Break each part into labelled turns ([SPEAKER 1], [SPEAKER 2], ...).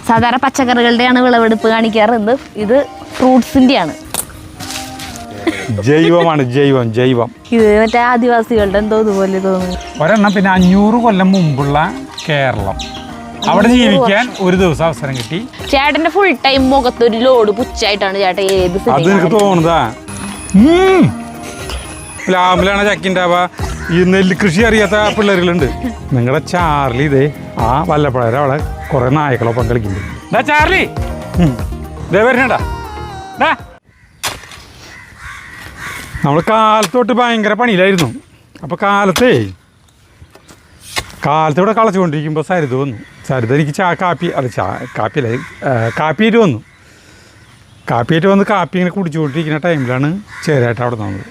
[SPEAKER 1] സാധാരണ പച്ചക്കറികളുടെയാണ് വിളവെടുപ്പ് കാണിക്കാറ്. ഇത് ഫ്രൂട്ട്സിന്റെയാണ്.
[SPEAKER 2] ജൈവമാണ്, ജൈവം.
[SPEAKER 1] ഇത് മറ്റേ ആദിവാസികളുടെ എന്തോ ഇതുപോലെ തോന്നുന്നു.
[SPEAKER 2] ഒരെണ്ണം പിന്നെ 500 കൊല്ലം മുമ്പുള്ള കേരളം, അവിടെ ജീവിക്കാൻ ഒരു ദിവസം അവസരം കിട്ടി.
[SPEAKER 1] ചേട്ടന്റെ ഫുൾ ടൈം മുഖത്തൊരു ലോഡ് പുച്ചായിട്ടാണ് ചേട്ടൻ ഏത്
[SPEAKER 2] അത് എനിക്ക് തോന്നുന്നതാ. പ്ലാവിലാണ് ചക്കിണ്ടാവുക. ഈ നെല്ല് കൃഷി അറിയാത്ത പിള്ളേരുകളുണ്ട്. നിങ്ങളുടെ ചാർലി ഇതേ ആ വല്ലപ്പഴര അവിടെ കുറെ നായകളൊപ്പം കളിക്കുന്നുണ്ട്. ചാർലി ഇതേ വരണടാ. നമ്മൾ കാലത്തോട്ട് ഭയങ്കര പണിയിലായിരുന്നു. അപ്പോൾ കാലത്ത് ഇവിടെ കളച്ചുകൊണ്ടിരിക്കുമ്പോൾ സരിത വന്നു. സരിത എനിക്ക് കാപ്പിയായിട്ട് വന്നു. കാപ്പി ഇങ്ങനെ കുടിച്ചുകൊണ്ടിരിക്കുന്ന ടൈമിലാണ് ചേരേട്ട അവിടെ വന്നത്.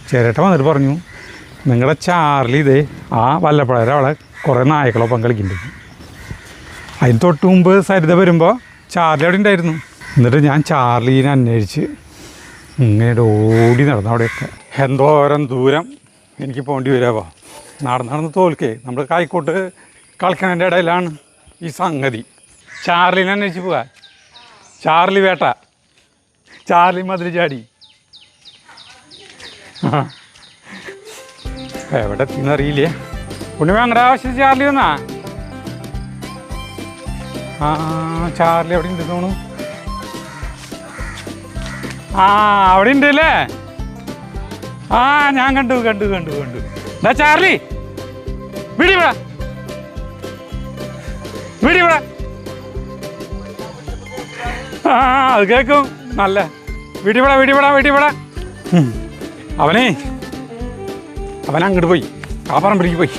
[SPEAKER 2] ചേരേട്ട വന്നിട്ട് പറഞ്ഞു, നിങ്ങളുടെ ചാർലി ഇതേ ആ വല്ലപ്പഴര അവിടെ കുറേ നായകളൊപ്പം കളിക്കുന്നുണ്ട്. അതിന് തൊട്ട് മുമ്പ് സരിത വരുമ്പോൾ ചാർലി അവിടെ ഉണ്ടായിരുന്നു. എന്നിട്ട് ഞാൻ ചാർലീനെ അന്വേഷിച്ച് ഇങ്ങനെ ഓടി നടന്നു. അവിടെയൊക്കെ എന്തോരം ദൂരം എനിക്ക് പോകേണ്ടി വരുമോ. നടന്ന് തോൽക്കേ. നമ്മൾ കായിക്കോട്ട് കളിക്കണതിൻ്റെ ഇടയിലാണ് ഈ സംഗതി. ചാർലിനെ അന്വേഷിച്ച് പോവാ. ചാർലി വേട്ട, ചാർലി മതിൽ ചാടി. എവിടെ എത്തിന്നറിയില്ലേ. ഉണ്ണിമ അങ്ങടെ ആവശ്യം ചാർലി വന്നാ. ചാർലി എവിടെ ഉണ്ട് തോന്നുന്നു. അവിടെ ഉണ്ട് അല്ലേ. ഞാൻ കണ്ടു. എന്താ ചാർലി വിടിവിടാ. അത് കേൾക്കും നല്ല. വിടിവിടാ. അവൻ അങ്ങോട്ട് പോയി. ആ പറമ്പിലേക്ക് പോയി.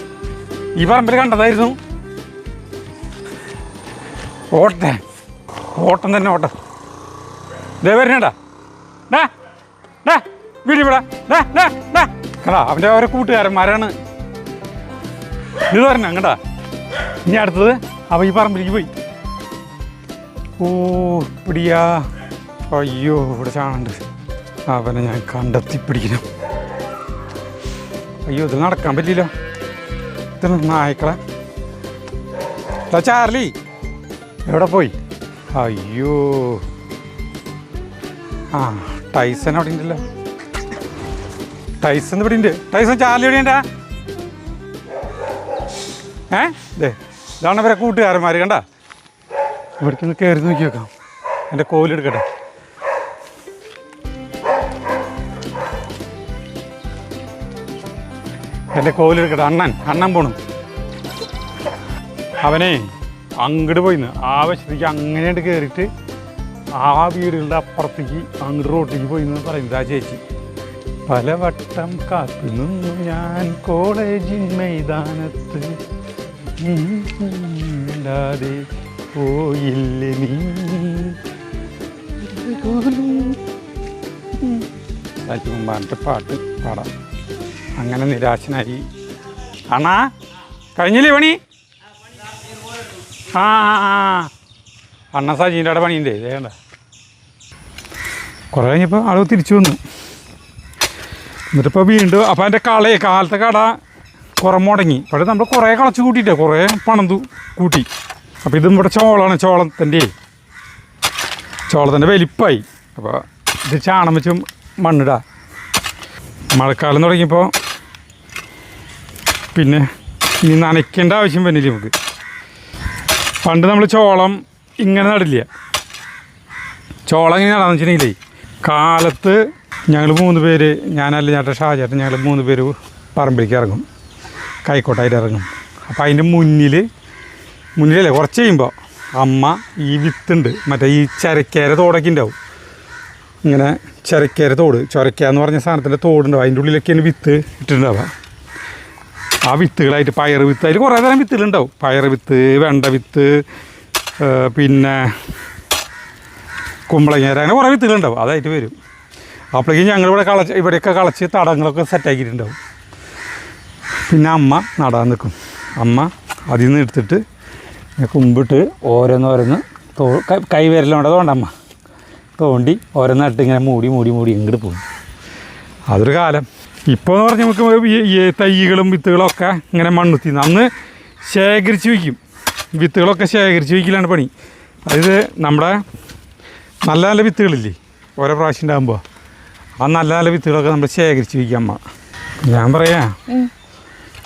[SPEAKER 2] ഈ പറമ്പിൽ കണ്ടതായിരുന്നു. ഓട്ടം തന്നെ. ദേ വരണേടാ. കടാ അവൻ്റെ ഓരോ കൂട്ടുകാരന്മാരാണ്. ഇത് പറഞ്ഞ അങ്ങടാ. ഇനി അടുത്തത് അവ ഈ പറമ്പിലേക്ക് പോയി. പിടിയാ. അയ്യോ ഇവിടെ ചാണുണ്ട്. അവനെ ഞാൻ കണ്ടെത്തി പിടിക്കണം. അയ്യോ ഇത് നടക്കാൻ പറ്റില്ല. ഇത് നായ്ക്കളെ. ചാർലി എവിടെ പോയി? അയ്യോ ടൈസൺ അവിടെ ഉണ്ടല്ലോ. ടൈസൺ ഇവിടെ ഉണ്ട്. ടൈസൺ ചാർലി എവിടെ ഉണ്ടാ? ഇതാണ് ഇവരെ കൂട്ടുകാരന്മാർ. കണ്ട ഇവിടേക്കൊന്ന് കയറി നോക്കി വെക്കാം. എൻ്റെ കോലെടുക്കട്ടെ. അണ്ണൻ പോണു. അവനെ അങ്ങോട്ട് പോയിന്ന് ആവശ്യത്തേക്ക് അങ്ങനെയായിട്ട് കയറിയിട്ട് ആ വീടുകളുടെ അപ്പുറത്തേക്ക് അങ്ങോട്ട് റോട്ടിലേക്ക് പോയിന്ന് പറയുന്നത് ആ ചേച്ചി. പലവട്ടം കാത്തു നിന്നു ഞാൻ കോളേജിൻ മൈതാനത്ത്, ഇല്ലാതെ പോയില്ലേ നീ. മുമ്പാൻ്റെ പാട്ട് പാടാം. അങ്ങനെ നിരാശനായി. അണ്ണാ കഴിഞ്ഞില്ലേ പണി? അണ്ണ സജീൻ്റെ അവിടെ പണിയുണ്ടേ. വേണ്ട കുറേ കഴിഞ്ഞപ്പോൾ ആൾ തിരിച്ചു വന്നു. എന്നിട്ടിപ്പോൾ വീണ്ടും അപ്പോൾ അതിൻ്റെ കാലത്തെ കട കുറേ മുടങ്ങി. പക്ഷേ നമ്മൾ കുറേ കളച്ച് കൂട്ടിയിട്ടേ കുറേ പണം കൂട്ടി. അപ്പോൾ ഇതും ഇവിടെ ചോളത്തിൻ്റെ വലിപ്പമായി. അപ്പോൾ ഇത് ചാണം വെച്ചും മണ്ണിടാ. മഴക്കാലം തുടങ്ങിയപ്പോൾ പിന്നെ ഇനി നനയ്ക്കേണ്ട ആവശ്യം വരുന്നില്ല നമുക്ക്. പണ്ട് നമ്മൾ ചോളം ഇങ്ങനെ നടില്ല. ചോളം ഇങ്ങനെ നടാന്ന് വെച്ചിട്ടുണ്ടെങ്കിലേ കാലത്ത് ഞങ്ങൾ 3 പേര്, ഞാനല്ല ചേട്ടൻ ഷാജേട്ടൻ, ഞങ്ങൾ 3 പേര് പറമ്പിലേക്ക് ഇറങ്ങും, കൈക്കോട്ടായിട്ട് ഇറങ്ങും. അപ്പോൾ അതിൻ്റെ മുന്നിലല്ലേ കുറച്ച് കഴിയുമ്പോൾ അമ്മ ഈ വിത്തുണ്ട്, മറ്റേ ഈ ചരക്കേര തോടൊക്കെ ഉണ്ടാവും. ഇങ്ങനെ ചരക്കേര തോട്, ചൊരക്ക എന്ന് പറഞ്ഞ സാധനത്തിൻ്റെ തോടുണ്ടാവും. അതിൻ്റെ ഉള്ളിലൊക്കെയാണ് വിത്ത് ഇട്ടിട്ടുണ്ടാവുക. ആ വിത്തുകളായിട്ട് പയർ വിത്ത്, അതിൽ കുറേ തരം വിത്തുകളുണ്ടാവും. പയർ വിത്ത്, വെണ്ട വിത്ത്, പിന്നെ കുമ്പളങ്ങ, അങ്ങനെ കുറേ വിത്തുകളുണ്ടാവും. അതായിട്ട് വരും. അപ്പോഴേക്കും ഞങ്ങളിവിടെ ഇവിടെയൊക്കെ കളച്ച് തടങ്ങളൊക്കെ സെറ്റാക്കിയിട്ടുണ്ടാവും. പിന്നെ അമ്മ നടാൻ നിൽക്കും. അമ്മ അതിൽ നിന്ന് എടുത്തിട്ട് കുമ്പിട്ട് ഓരോന്നോരോന്ന് കൈവിരലോണ്ടതുകൊണ്ട് അമ്മ തോണ്ടി ഓരോന്നിട്ട് ഇങ്ങനെ മൂടി ഇങ്ങോട്ട് പോകും. അതൊരു കാലം. ഇപ്പോൾ എന്ന് പറഞ്ഞാൽ നമുക്ക് ഈ തൈകളും വിത്തുകളൊക്കെ ഇങ്ങനെ മണ്ണുത്തി അന്ന് ശേഖരിച്ച് വയ്ക്കും. വിത്തുകളൊക്കെ ശേഖരിച്ച് വയ്ക്കലാണ് പണി. അതായത് നമ്മുടെ നല്ല നല്ല വിത്തുകളില്ലേ ഓരോ പ്രാവശ്യം ഉണ്ടാകുമ്പോൾ ആ നല്ല നല്ല വിത്തുകളൊക്കെ നമ്മൾ ശേഖരിച്ച് വയ്ക്കുക അമ്മ. ഞാൻ പറയാ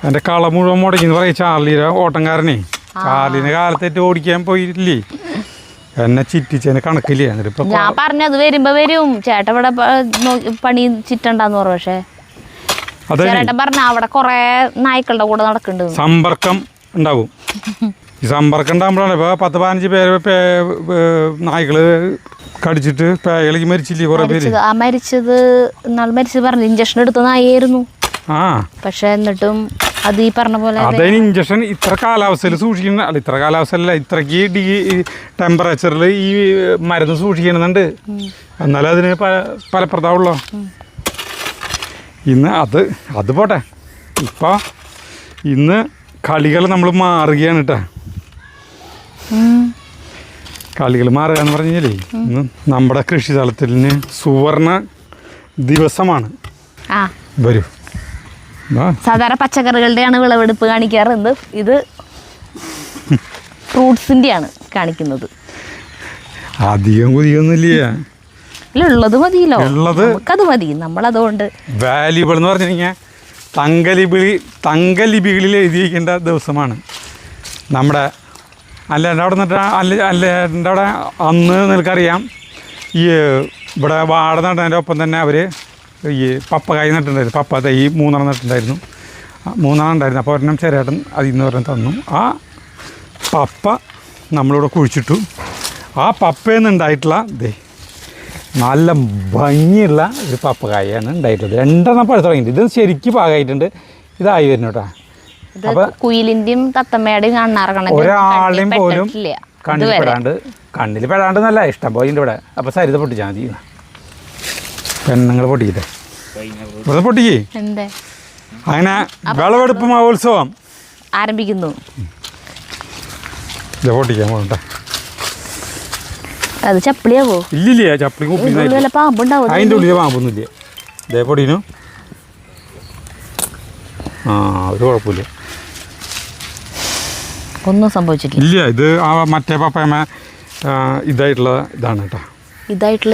[SPEAKER 2] എൻ്റെ കള മുഴുവൻ മുടങ്ങിന്ന് പറയാം. ചാർലിയുടെ ഓട്ടംകാരനെ ചാർലിനെ കാലത്തേറ്റ് ഓടിക്കാൻ പോയില്ലേ, എന്നെ ചിറ്റിച്ചതിന് കണക്കില്ലേ. എന്നിട്ട്
[SPEAKER 1] ഞാൻ പറഞ്ഞത് വരുമ്പോ വരും ചേട്ടൻ ഇവിടെ പണി ചിറ്റണ്ടെന്ന് പറഞ്ഞു. പക്ഷേ ചേട്ടൻ പറഞ്ഞ അവിടെ കൊറേ നായ്ക്കളുടെ കൂടെ നടക്കുന്നുണ്ട്, സമ്പർക്കം
[SPEAKER 2] ഉണ്ടാവും. ഈ സമ്പർക്കം ഉണ്ടാകുമ്പോഴാണ് ഇപ്പോൾ 10-15 പേര് നായ്ക്കള് കടിച്ചിട്ട് പേകളിക്ക് മരിച്ചില്ലേ കുറേ പേര്.
[SPEAKER 1] ആ മരിച്ചത് ഇന്നാൾ മരിച്ചത് പറഞ്ഞു ഇഞ്ചക്ഷൻ എടുത്ത നായായിരുന്നു. പക്ഷെ എന്നിട്ടും അത് ഈ പറഞ്ഞ പോലെ
[SPEAKER 2] അതായത് ഇഞ്ചക്ഷൻ ഇത്ര കാലാവസ്ഥയിൽ സൂക്ഷിക്കുന്ന അല്ല, ഇത്ര കാലാവസ്ഥയിലല്ല, ഇത്രയ്ക്ക് ടെമ്പറേച്ചറിൽ ഈ മരുന്ന് സൂക്ഷിക്കണമെന്നുണ്ട്. എന്നാലും അതിന് ഫലപ്രദമുള്ളൂ. ഇന്ന് അത് പോട്ടെ. ഇപ്പോൾ ഇന്ന് കളികൾ നമ്മൾ മാറുകയാണ് കേട്ടോ. കളികൾ മാറുക എന്ന് പറഞ്ഞു കഴിഞ്ഞാലേ ഇന്ന് നമ്മുടെ കൃഷി സ്ഥലത്തിന് സുവർണ ദിവസമാണ്. വരൂ.
[SPEAKER 1] സാധാരണ പച്ചക്കറികളുടെയാണ് വിളവെടുപ്പ് കാണിക്കാറുണ്ട്, ഇത് ഫ്രൂട്ട്സിൻ്റെയാണ് കാണിക്കുന്നത്.
[SPEAKER 2] അധികം കുതിയൊന്നുമില്ല,
[SPEAKER 1] ഉള്ളത് മതിയല്ലോ, നമുക്കത് മതി. നമ്മളതുകൊണ്ട്
[SPEAKER 2] വാല്യുബിൾ എന്ന് പറഞ്ഞു കഴിഞ്ഞാൽ തങ്കലിപികളിൽ എഴുതിയിരിക്കേണ്ട ദിവസമാണ് നമ്മുടെ. അല്ലേൻ്റെ അവിടെ നിന്നിട്ട് അല്ലേൻ്റെ അവിടെ അന്ന് നിനക്കറിയാം ഈ ഇവിടെ വാഴ നട്ടതിൻ്റെ ഒപ്പം തന്നെ അവർ ഈ പപ്പക്കായ് നട്ടിട്ടുണ്ടായിരുന്നു. പപ്പ തൈ 3 നട്ടിട്ടുണ്ടായിരുന്നു, 3 ഉണ്ടായിരുന്നു. അപ്പോൾ ഒരെണ്ണം ചേരേട്ടൻ അതിൽ നിന്ന് ഒരെണ്ണം തന്നു. ആ പപ്പ നമ്മളിവിടെ കുഴിച്ചിട്ടു. ആ പപ്പയിൽ നിന്ന് ഉണ്ടായിട്ടുള്ള നല്ല ഭംഗിയുള്ള ഒരു പപ്പക്കായാണ് ഉണ്ടായിട്ടുള്ളത്. 2 പഴുത്ത് തുടങ്ങിയിട്ട് ഇത് ശരിക്കും പാകമായിട്ടുണ്ട്. ഇതായി വരുന്നു കേട്ടോ. അപ്പോൾ
[SPEAKER 1] കുയിലിൻ്റെയും തത്തമ്മയുടെയും
[SPEAKER 2] ഒരാളെയും പോലും കണ്ണിൽ പെടാണ്ട് നല്ല ഇഷ്ടം പോലെ ഇവിടെ. അപ്പോൾ സരിത പൊട്ടിച്ചാൽ മതി. പെണ്ണുങ്ങൾ പൊട്ടിക്കില്ലേ, ഇവിടെ പൊട്ടിക്കേ. അങ്ങനെ വിളവെടുപ്പ് മഹോത്സവം
[SPEAKER 1] ആരംഭിക്കുന്നു.
[SPEAKER 2] ഇത് പൊട്ടിക്കാൻ പോകട്ടെ.
[SPEAKER 1] അത് ചപ്പിളിയാവോ?
[SPEAKER 2] ഇല്ലില്ല, ചപ്പിളി
[SPEAKER 1] പാമ്പുണ്ടാവും.
[SPEAKER 2] അതിൻ്റെ ഉള്ളിൽ പാമ്പൊന്നുമില്ല. ഇതേ പൊടിനു ഒരു കുഴപ്പമില്ല,
[SPEAKER 1] ഒന്നും സംഭവിച്ചിട്ടില്ല.
[SPEAKER 2] ഇല്ല. ഇത് ആ മറ്റേ പപ്പയമ്മ ഇതാണ് കേട്ടോ.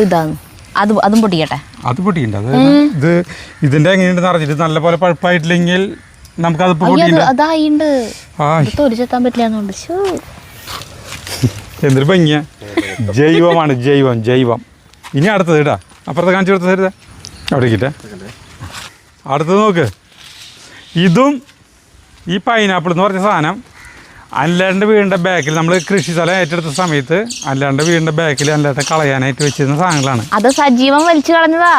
[SPEAKER 1] ഇതാണ് അതും പൊട്ടിക്കട്ടെ.
[SPEAKER 2] അത് പൊട്ടിക്കണ്ട. അത് ഇത് ഇതിൻ്റെ എങ്ങനെയുണ്ടെന്ന് അറിഞ്ഞിട്ട് നല്ല പോലെ പഴുപ്പായിട്ടില്ലെങ്കിൽ നമുക്കത്
[SPEAKER 1] തൊലിച്ചെത്താൻ പറ്റില്ല.
[SPEAKER 2] എന്തൊരു ഭംഗിയ, ജൈവമാണ്, ജൈവം. ഇനി അടുത്തത് ഇടാ, അപ്പുറത്ത് കാണിച്ചു കൊടുത്ത തരുത അവിടെ കിട്ടെ. അടുത്തത് നോക്ക്. ഇതും ഈ പൈനാപ്പിൾ എന്ന് പറഞ്ഞ സാധനം അല്ലാണ്ട് വീടിൻ്റെ ബാക്കിൽ നമ്മൾ കൃഷി സ്ഥലം ഏറ്റെടുത്ത സമയത്ത് അല്ലാണ്ട് വീടിൻ്റെ ബാക്കിൽ അല്ലാണ്ട് കളയാനായിട്ട് വെച്ചിരുന്ന സാധനങ്ങളാണ്.
[SPEAKER 1] അത് സജീവം വലിച്ചു കളഞ്ഞതാ.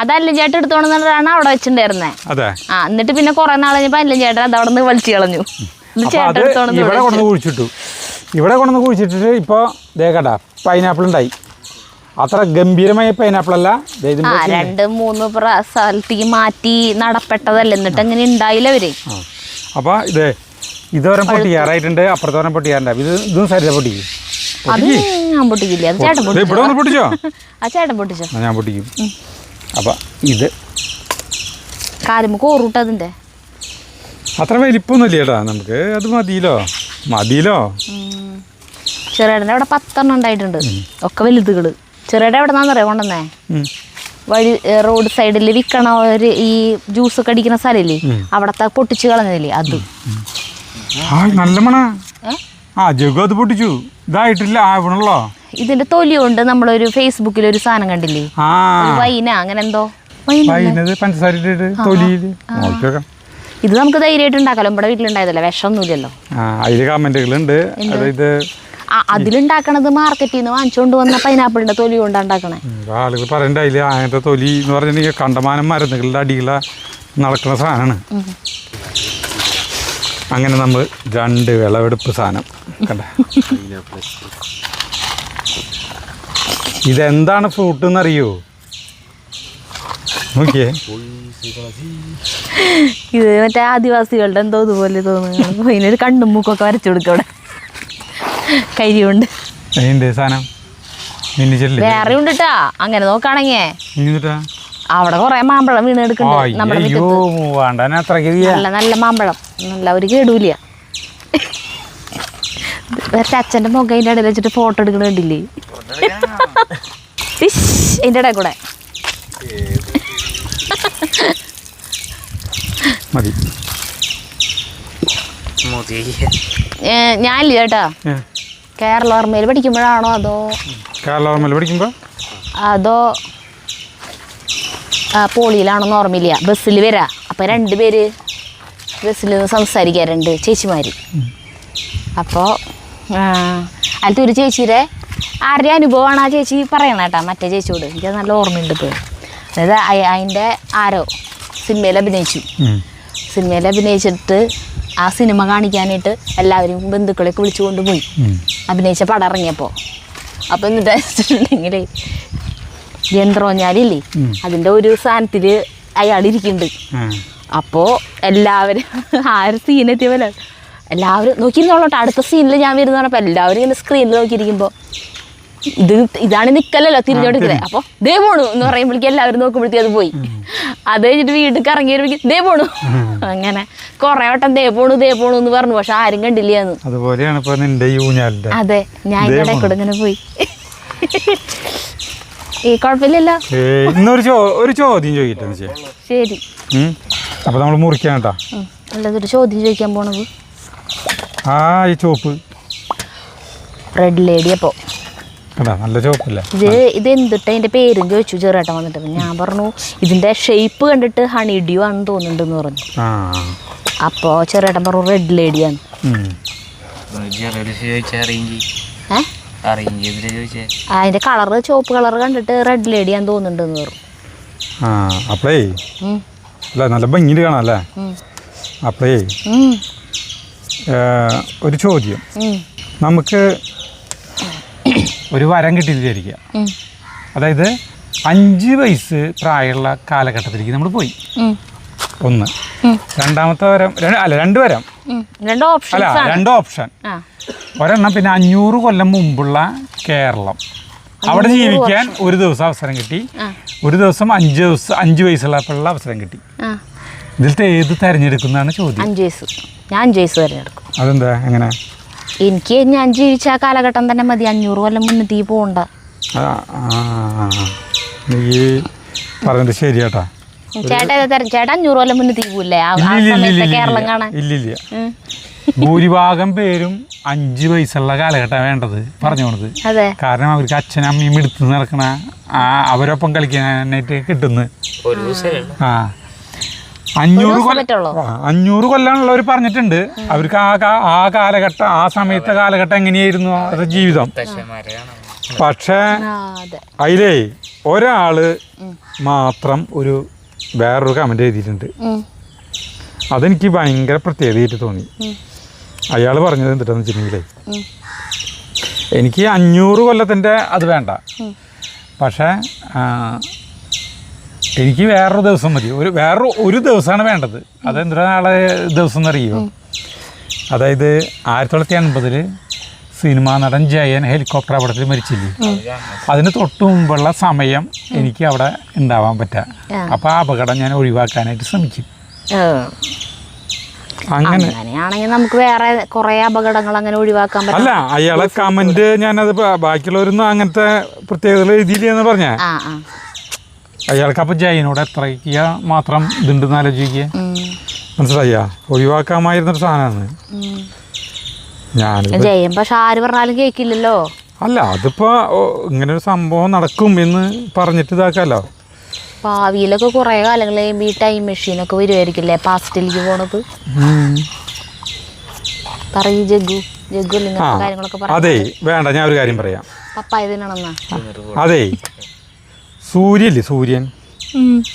[SPEAKER 1] അതല്ല ചേട്ടൻ എടുത്തോണെന്നാണ് അവിടെ വെച്ചിട്ടുണ്ടായിരുന്നത്.
[SPEAKER 2] അതെ.
[SPEAKER 1] എന്നിട്ട് പിന്നെ കുറെ നാൾ കഴിഞ്ഞപ്പോ അല്ല ചേട്ടൻ അത് അവിടെ നിന്ന് വലിച്ചു കളഞ്ഞു.
[SPEAKER 2] ഇവിടെ കൊണ്ടുവന്ന് കുഴിച്ചിട്ടു. ഇവിടെ കൊണ്ടുവന്ന് കുഴിച്ചിട്ടിട്ട് ഇപ്പോൾ കേട്ടാ പൈനാപ്പിൾ ഉണ്ടായി. അത്ര ഗംഭീരമായ പൈനാപ്പിൾ അല്ല.
[SPEAKER 1] 2-3 സ്ഥലത്തേക്ക് മാറ്റി നടപ്പെട്ടതല്ല, എന്നിട്ട് അങ്ങനെ ഉണ്ടായില്ല അവര്.
[SPEAKER 2] അപ്പോൾ ഇതോരം പൊട്ടിക്കാറായിട്ടുണ്ട്, അപ്പുറത്തോരം പൊട്ടിക്കാറുണ്ട്. ഇതും സരിത പൊട്ടിക്കും.
[SPEAKER 1] ഞാൻ പൊട്ടിക്കില്ല, അത് ചേട്ടൻ
[SPEAKER 2] ഇവിടെ ഒന്ന് പൊട്ടിച്ചോ?
[SPEAKER 1] ആ ചേട്ടൻ പൊട്ടിച്ചോ,
[SPEAKER 2] ഞാൻ പൊട്ടിക്കും. അപ്പം ഇത്
[SPEAKER 1] കാലുമ്പ് കോറൂട്ട് അതിൻ്റെ
[SPEAKER 2] അത്ര വലിപ്പൊന്നുമില്ല ചേട്ടാ, നമുക്ക് അത് മതിയിലോ.
[SPEAKER 1] ചെറിയേടൻ്റെ അവിടെ 10 ഉണ്ടായിട്ടുണ്ട്, ഒക്കെ വലുതുകള്. ചെറിയേടെ എവിടെ നിന്നാന്നറിയോ കൊണ്ടുവന്നേ? വഴി റോഡ് സൈഡിൽ വിൽക്കണ ഒരു ഈ ജ്യൂസ് ഒക്കെ അടിക്കുന്ന സ്ഥലമില്ലേ, അവിടത്തെ പൊട്ടിച്ച് കളഞ്ഞതില്ലേ അത്.
[SPEAKER 2] നല്ല മണ. അത് പൊട്ടിച്ചു. ഇതായിട്ടില്ല, ആവണല്ലോ.
[SPEAKER 1] ഇതിന്റെ തൊലി കൊണ്ട് നമ്മളൊരു ഫേസ്ബുക്കിൽ ഒരു സാധനം കണ്ടില്ലേ, വൈന അങ്ങനെ എന്തോ
[SPEAKER 2] പഞ്ചസാര.
[SPEAKER 1] ഇത് നമുക്ക് ധൈര്യമായിട്ട് ഉണ്ടാക്കാലോ, നമ്മുടെ വീട്ടിലുണ്ടായതല്ലേ, വിഷമൊന്നുമില്ലല്ലോ.
[SPEAKER 2] അതില് കമന്റുകളുണ്ട്.
[SPEAKER 1] അതിലുണ്ടാക്കണത് മാർക്കറ്റിൽ നിന്ന് വാങ്ങിച്ചുകൊണ്ട് വന്ന പൈനാപ്പിളിന്റെ തൊലി കൊണ്ടാണ് ഉണ്ടാക്കണേ.
[SPEAKER 2] ആളുകൾ പറയണ്ട അതില് അങ്ങനത്തെ തൊലി എന്ന് പറഞ്ഞിട്ടുണ്ടെങ്കിൽ കണ്ടമാനം മരുന്നുകളുടെ അടിയില നടക്കുന്ന സാധനമാണ്. അങ്ങനെ നമ്മൾ 2 വിളവെടുപ്പ് സാധനം കണ്ട. ഇതെന്താണ് ഫ്രൂട്ട് എന്നറിയോ? നോക്കിയേ,
[SPEAKER 1] ഇത് മറ്റേ ആദിവാസികളുടെ എന്തോ ഇതുപോലെ തോന്നുന്നു. അതിനൊരു കണ്ണും മൂക്കൊക്കെ വരച്ചു കൊടുക്കും അവിടെ കരി കൊണ്ട്.
[SPEAKER 2] സാധനം
[SPEAKER 1] വേറെ ഉണ്ടിട്ടാ. അങ്ങനെ നോക്കാണെങ്കി അവിടെ കൊറേ മാമ്പഴം വീണ് എടുക്കുന്നുണ്ട് നമ്മുടെ മുറ്റത്ത്. നല്ല മാമ്പഴം, നല്ല ഒരു കേടൂല. വേറെ അച്ഛൻ്റെ മുഖം അതിൻ്റെ ഇടയിൽ വെച്ചിട്ട് ഫോട്ടോ എടുക്കണ കണ്ടില്ലേ? അതിൻ്റെ ഇടയിൽ കൂടെ
[SPEAKER 2] മതി.
[SPEAKER 1] ഞാനില്ല ചേട്ടാ, കേരള ഓർമ്മയിൽ പഠിക്കുമ്പോഴാണോ
[SPEAKER 2] കേരള ഓർമ്മയിൽ പഠിക്കുമ്പോൾ
[SPEAKER 1] അതോ പോളിയിലാണോന്ന് ഓർമ്മയില്ല. ബസ്സിൽ വരാം, അപ്പം 2 പേര് ബസ്സിൽ നിന്ന് സംസാരിക്കുക, 2 ചേച്ചിമാർ. അപ്പോൾ അതിലത്തെ ഒരു ചേച്ചിയുടെ ആരുടെ അനുഭവമാണ് ആ ചേച്ചി പറയണം കേട്ടോ മറ്റേ ചേച്ചിയോട്. എനിക്കത് നല്ല ഓർമ്മയുണ്ട് ഇപ്പോൾ. അതായത് അതിൻ്റെ ആരോ സിനിമയിൽ അഭിനയിച്ചു. സിനിമയിൽ അഭിനയിച്ചിട്ട് ആ സിനിമ കാണിക്കാനായിട്ട് എല്ലാവരും ബന്ധുക്കളെയൊക്കെ വിളിച്ചു കൊണ്ടുപോയി അഭിനയിച്ച പടം ഇറങ്ങിയപ്പോൾ. അപ്പോൾ എന്നിട്ട് വെച്ചിട്ടുണ്ടെങ്കിൽ യന്ത്രോഞ്ഞാലില്ലേ, അതിൻ്റെ ഒരു സ്ഥാനത്തിൽ അയാളിരിക്കുന്നുണ്ട്. അപ്പോൾ എല്ലാവരും ആ ഒരു സീനെത്തിയ പോലെ എല്ലാവരും നോക്കിയിരുന്നോളട്ടെ. അടുത്ത സീനിൽ ഞാൻ വരുന്ന പറഞ്ഞപ്പോൾ എല്ലാവരും ഇങ്ങനെ സ്ക്രീനിൽ നോക്കിയിരിക്കുമ്പോൾ ഇതാണ് നിൽക്കലല്ലോ തിരിഞ്ഞോണ്ടിരിക്കുന്നത്. അപ്പോൾ ദേ പോണു എന്ന് പറയുമ്പോഴേക്കും എല്ലാവരും നോക്കുമ്പോഴത്തേക്കും അത് പോയി. അത് കഴിഞ്ഞിട്ട് വീട്ടിൽ ഇറങ്ങി വരുമ്പോഴേക്കും ദേ പോണു. അങ്ങനെ കുറേ വട്ടം ദേ പോണു എന്ന് പറഞ്ഞു, പക്ഷെ ആരും കണ്ടില്ലാന്ന്.
[SPEAKER 2] അതുപോലെയാണ് ഇപ്പൊ നിന്റെ ഊഞ്ഞാലിന്റെ.
[SPEAKER 1] അതെ, ഞാൻ ഇതിടെ കൂടെ ഇങ്ങനെ പോയി. ഈ കുഴപ്പമില്ലല്ലോ.
[SPEAKER 2] ഒരു ചോദ്യം ചോദിക്കട്ടെ?
[SPEAKER 1] ശരി,
[SPEAKER 2] അപ്പൊ നമ്മൾ മുറിക്കാൻ കേട്ടാ.
[SPEAKER 1] അല്ലതൊരു ചോദ്യം ചോദിക്കാൻ പോണത്.
[SPEAKER 2] ഈ ചോപ്പ്
[SPEAKER 1] റെഡ് ലേഡി. അപ്പോൾ
[SPEAKER 2] നല്ല ചോപ്പല്ല
[SPEAKER 1] ഇത് എന്തിട്ട് അതിന്റെ പേരും ചോദിച്ചു ചെറുേട്ടൻ വന്നിട്ട്. ഞാൻ പറഞ്ഞു ഇതിന്റെ ഷേപ്പ് കണ്ടിട്ട് ഹണി ഡ്യൂ ആണെന്ന് തോന്നുന്നുണ്ടെന്ന് പറഞ്ഞു. അപ്പോൾ ചെറുേട്ടൻ പറഞ്ഞു റെഡ് ലേഡിയാണ്. അതിന്റെ കളറ് ചോപ്പ് കളർ കണ്ടിട്ട് റെഡ് ലേഡിയാന്ന് തോന്നുന്നുണ്ടെന്ന് പറഞ്ഞു.
[SPEAKER 2] അപ്പളേ നല്ല ഭംഗിയിൽ കാണാല്ലേ. അപ്പളേ ഒരു ചോദ്യം, നമുക്ക് ഒരു വരം കിട്ടി വിചാരിക്കുക. അതായത് 5 വയസ്സ് പ്രായമുള്ള കാലഘട്ടത്തിലേക്ക് നമ്മൾ പോയി. ഒന്ന്. രണ്ടാമത്തെ വരം 2 വരം അല്ല 2 ഓപ്ഷൻ. ഒരെണ്ണം പിന്നെ 500 കൊല്ലം മുമ്പുള്ള കേരളം, അവിടെ ജീവിക്കാൻ ഒരു ദിവസം അവസരം കിട്ടി. ഒരു ദിവസം 5 വയസ്സുള്ളപ്പോഴുള്ള അവസരം കിട്ടി. ഇതിലത്തെ ഏത് തിരഞ്ഞെടുക്കുന്നതാണ് ചോദ്യം.
[SPEAKER 1] 5 വയസ്സ്. ഞാൻ 5 വയസ്സ് തിരഞ്ഞെടുക്കും.
[SPEAKER 2] അതെന്താ എങ്ങനെ?
[SPEAKER 1] എനിക്ക് ഞാൻ ജീവിച്ച ആ കാലഘട്ടം തന്നെ മതി. 500 കൊല്ലം മുന്നേ പോകണ്ട.
[SPEAKER 2] നീ പറഞ്ഞത് ശരിയാട്ടാ.
[SPEAKER 1] ചേട്ടാ 500 കൊല്ലം മുന്നേ പോവില്ലേ കേരളം കാണാൻ?
[SPEAKER 2] ഇല്ലില്ല. ഭൂരിഭാഗം പേരും 5 വയസ്സുള്ള കാലഘട്ടം വേണ്ടത് പറഞ്ഞു പോണത്. കാരണം അവർക്ക് അച്ഛനും അമ്മയും എടുത്ത് നടക്കണ അവരൊപ്പം കളിക്കാനായിട്ട് കിട്ടുന്നു. 500 കൊല്ലാനുള്ളവർ പറഞ്ഞിട്ടുണ്ട്. അവർക്ക് ആ കാലഘട്ടം, ആ സമയത്തെ കാലഘട്ടം എങ്ങനെയായിരുന്നു അവരുടെ ജീവിതം. പക്ഷേ അതിലേ ഒരാള് മാത്രം വേറൊരു കമന്റ് എഴുതിയിട്ടുണ്ട്. അതെനിക്ക് ഭയങ്കര പ്രത്യേകതയായിട്ട് തോന്നി. അയാൾ പറഞ്ഞത് എന്തിട്ടാന്ന് വെച്ചിട്ടുണ്ടെങ്കിലേ, എനിക്ക് 500 കൊല്ലത്തിൻ്റെ അത് വേണ്ട, പക്ഷേ എനിക്ക് വേറൊരു ദിവസം മതി. ഒരു ദിവസമാണ് വേണ്ടത്. അതെന്താ നാളെ ദിവസം എന്നറിയുമോ? അതായത് 1980 സിനിമാ നടൻ ജയൻ ഹെലികോപ്റ്റർ അപകടത്തിൽ മരിച്ചില്ലേ, അതിന് തൊട്ട് മുമ്പുള്ള സമയം എനിക്ക് അവിടെ ഉണ്ടാവാൻ പറ്റുക. അപ്പോൾ ആ അപകടം ഞാൻ ഒഴിവാക്കാനായിട്ട് ശ്രമിക്കും.
[SPEAKER 1] അങ്ങനെയാണെങ്കിൽ നമുക്ക് വേറെ കുറെ അപകടങ്ങൾ അങ്ങനെ ഒഴിവാക്കാൻ പറ്റും.
[SPEAKER 2] അല്ല, അയാളെ കമന്റ് ഞാനത് ബാക്കിയുള്ളവരൊന്നും അങ്ങനത്തെ പ്രത്യേകതകൾ എഴുതിയില്ലെന്ന് പറഞ്ഞ അയാൾക്ക്. അപ്പം ജയനോട് എത്രയ്ക്ക് മാത്രം ഇതുണ്ടെന്ന് ആലോചിക്കുക. മനസ്സിലായ? ഒഴിവാക്കാമായിരുന്നൊരു സാധനമാണ് ഞാൻ.
[SPEAKER 1] ജയൻ പക്ഷെ ആര് പറഞ്ഞാലും കേൾക്കില്ലല്ലോ.
[SPEAKER 2] അല്ല, അതിപ്പോ ഇങ്ങനൊരു സംഭവം നടക്കും എന്ന് പറഞ്ഞിട്ട് ഇതാക്കാലോ.
[SPEAKER 1] ഭാവിയിലൊക്കെ കുറെ കാലങ്ങൾ കഴിയുമ്പോൾ ഈ ടൈം മെഷീനൊക്കെ വരുമായിരിക്കില്ലേ പാസ്റ്റിലേക്ക് പോണത്. പറയൂ ജഗ്ഗു കാര്യങ്ങളൊക്കെ പറയാം.
[SPEAKER 2] അതെ, വേണ്ട, ഞാൻ ഒരു കാര്യം പറയാം.
[SPEAKER 1] പപ്പായ തിന്നണമെന്നാ.
[SPEAKER 2] അതെ,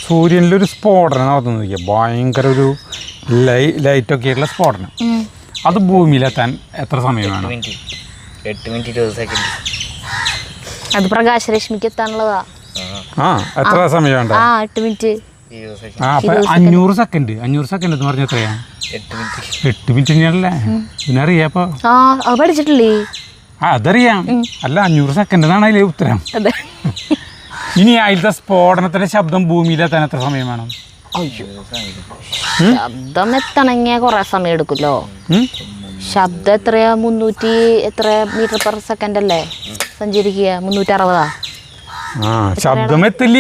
[SPEAKER 2] സൂര്യനിലൊരു സ്ഫോടനം നടന്നു നോക്കിയാൽ ഭയങ്കര ഒരു ലൈറ്റൊക്കെ ആയിട്ടുള്ള സ്ഫോടനം. അത് ഭൂമിയിലെത്താൻ എത്ര സമയം വേണം?
[SPEAKER 3] 8 മിനിറ്റ് 20 സെക്കൻഡ്.
[SPEAKER 1] അത് പ്രകാശരശ്മിക്ക് എത്താനുള്ളതാ.
[SPEAKER 2] എത്ര സമയം വേണ്ട?
[SPEAKER 1] 8 മിനിറ്റ്
[SPEAKER 2] 500 സെക്കൻഡ്. 500 സെക്കൻഡ് എന്ന് പറഞ്ഞാൽ എത്രയാ? 8 മിനിറ്റ് തന്നെയാണല്ലേ. പിന്നെ അറിയാപ്പോ
[SPEAKER 1] പഠിച്ചിട്ടില്ലേ?
[SPEAKER 2] അതറിയാം. അല്ല, 500 സെക്കൻഡ് എന്നാണ് അതിലെ ഉത്തരം. ഇനി അതിലത്തെ സ്ഫോടനത്തിന്റെ ശബ്ദം ഭൂമിയിലെത്താൻ എത്ര സമയം വേണം?
[SPEAKER 1] ശബ്ദം എത്തണമെങ്കിൽ കുറെ സമയം എടുക്കുമല്ലോ. ശബ്ദം എത്രയാ 300 എത്ര മീറ്റർ പെർ സെക്കൻഡ് അല്ലേ സഞ്ചരിക്കുക 360
[SPEAKER 2] ആ ശബ്ദം എത്തില്ല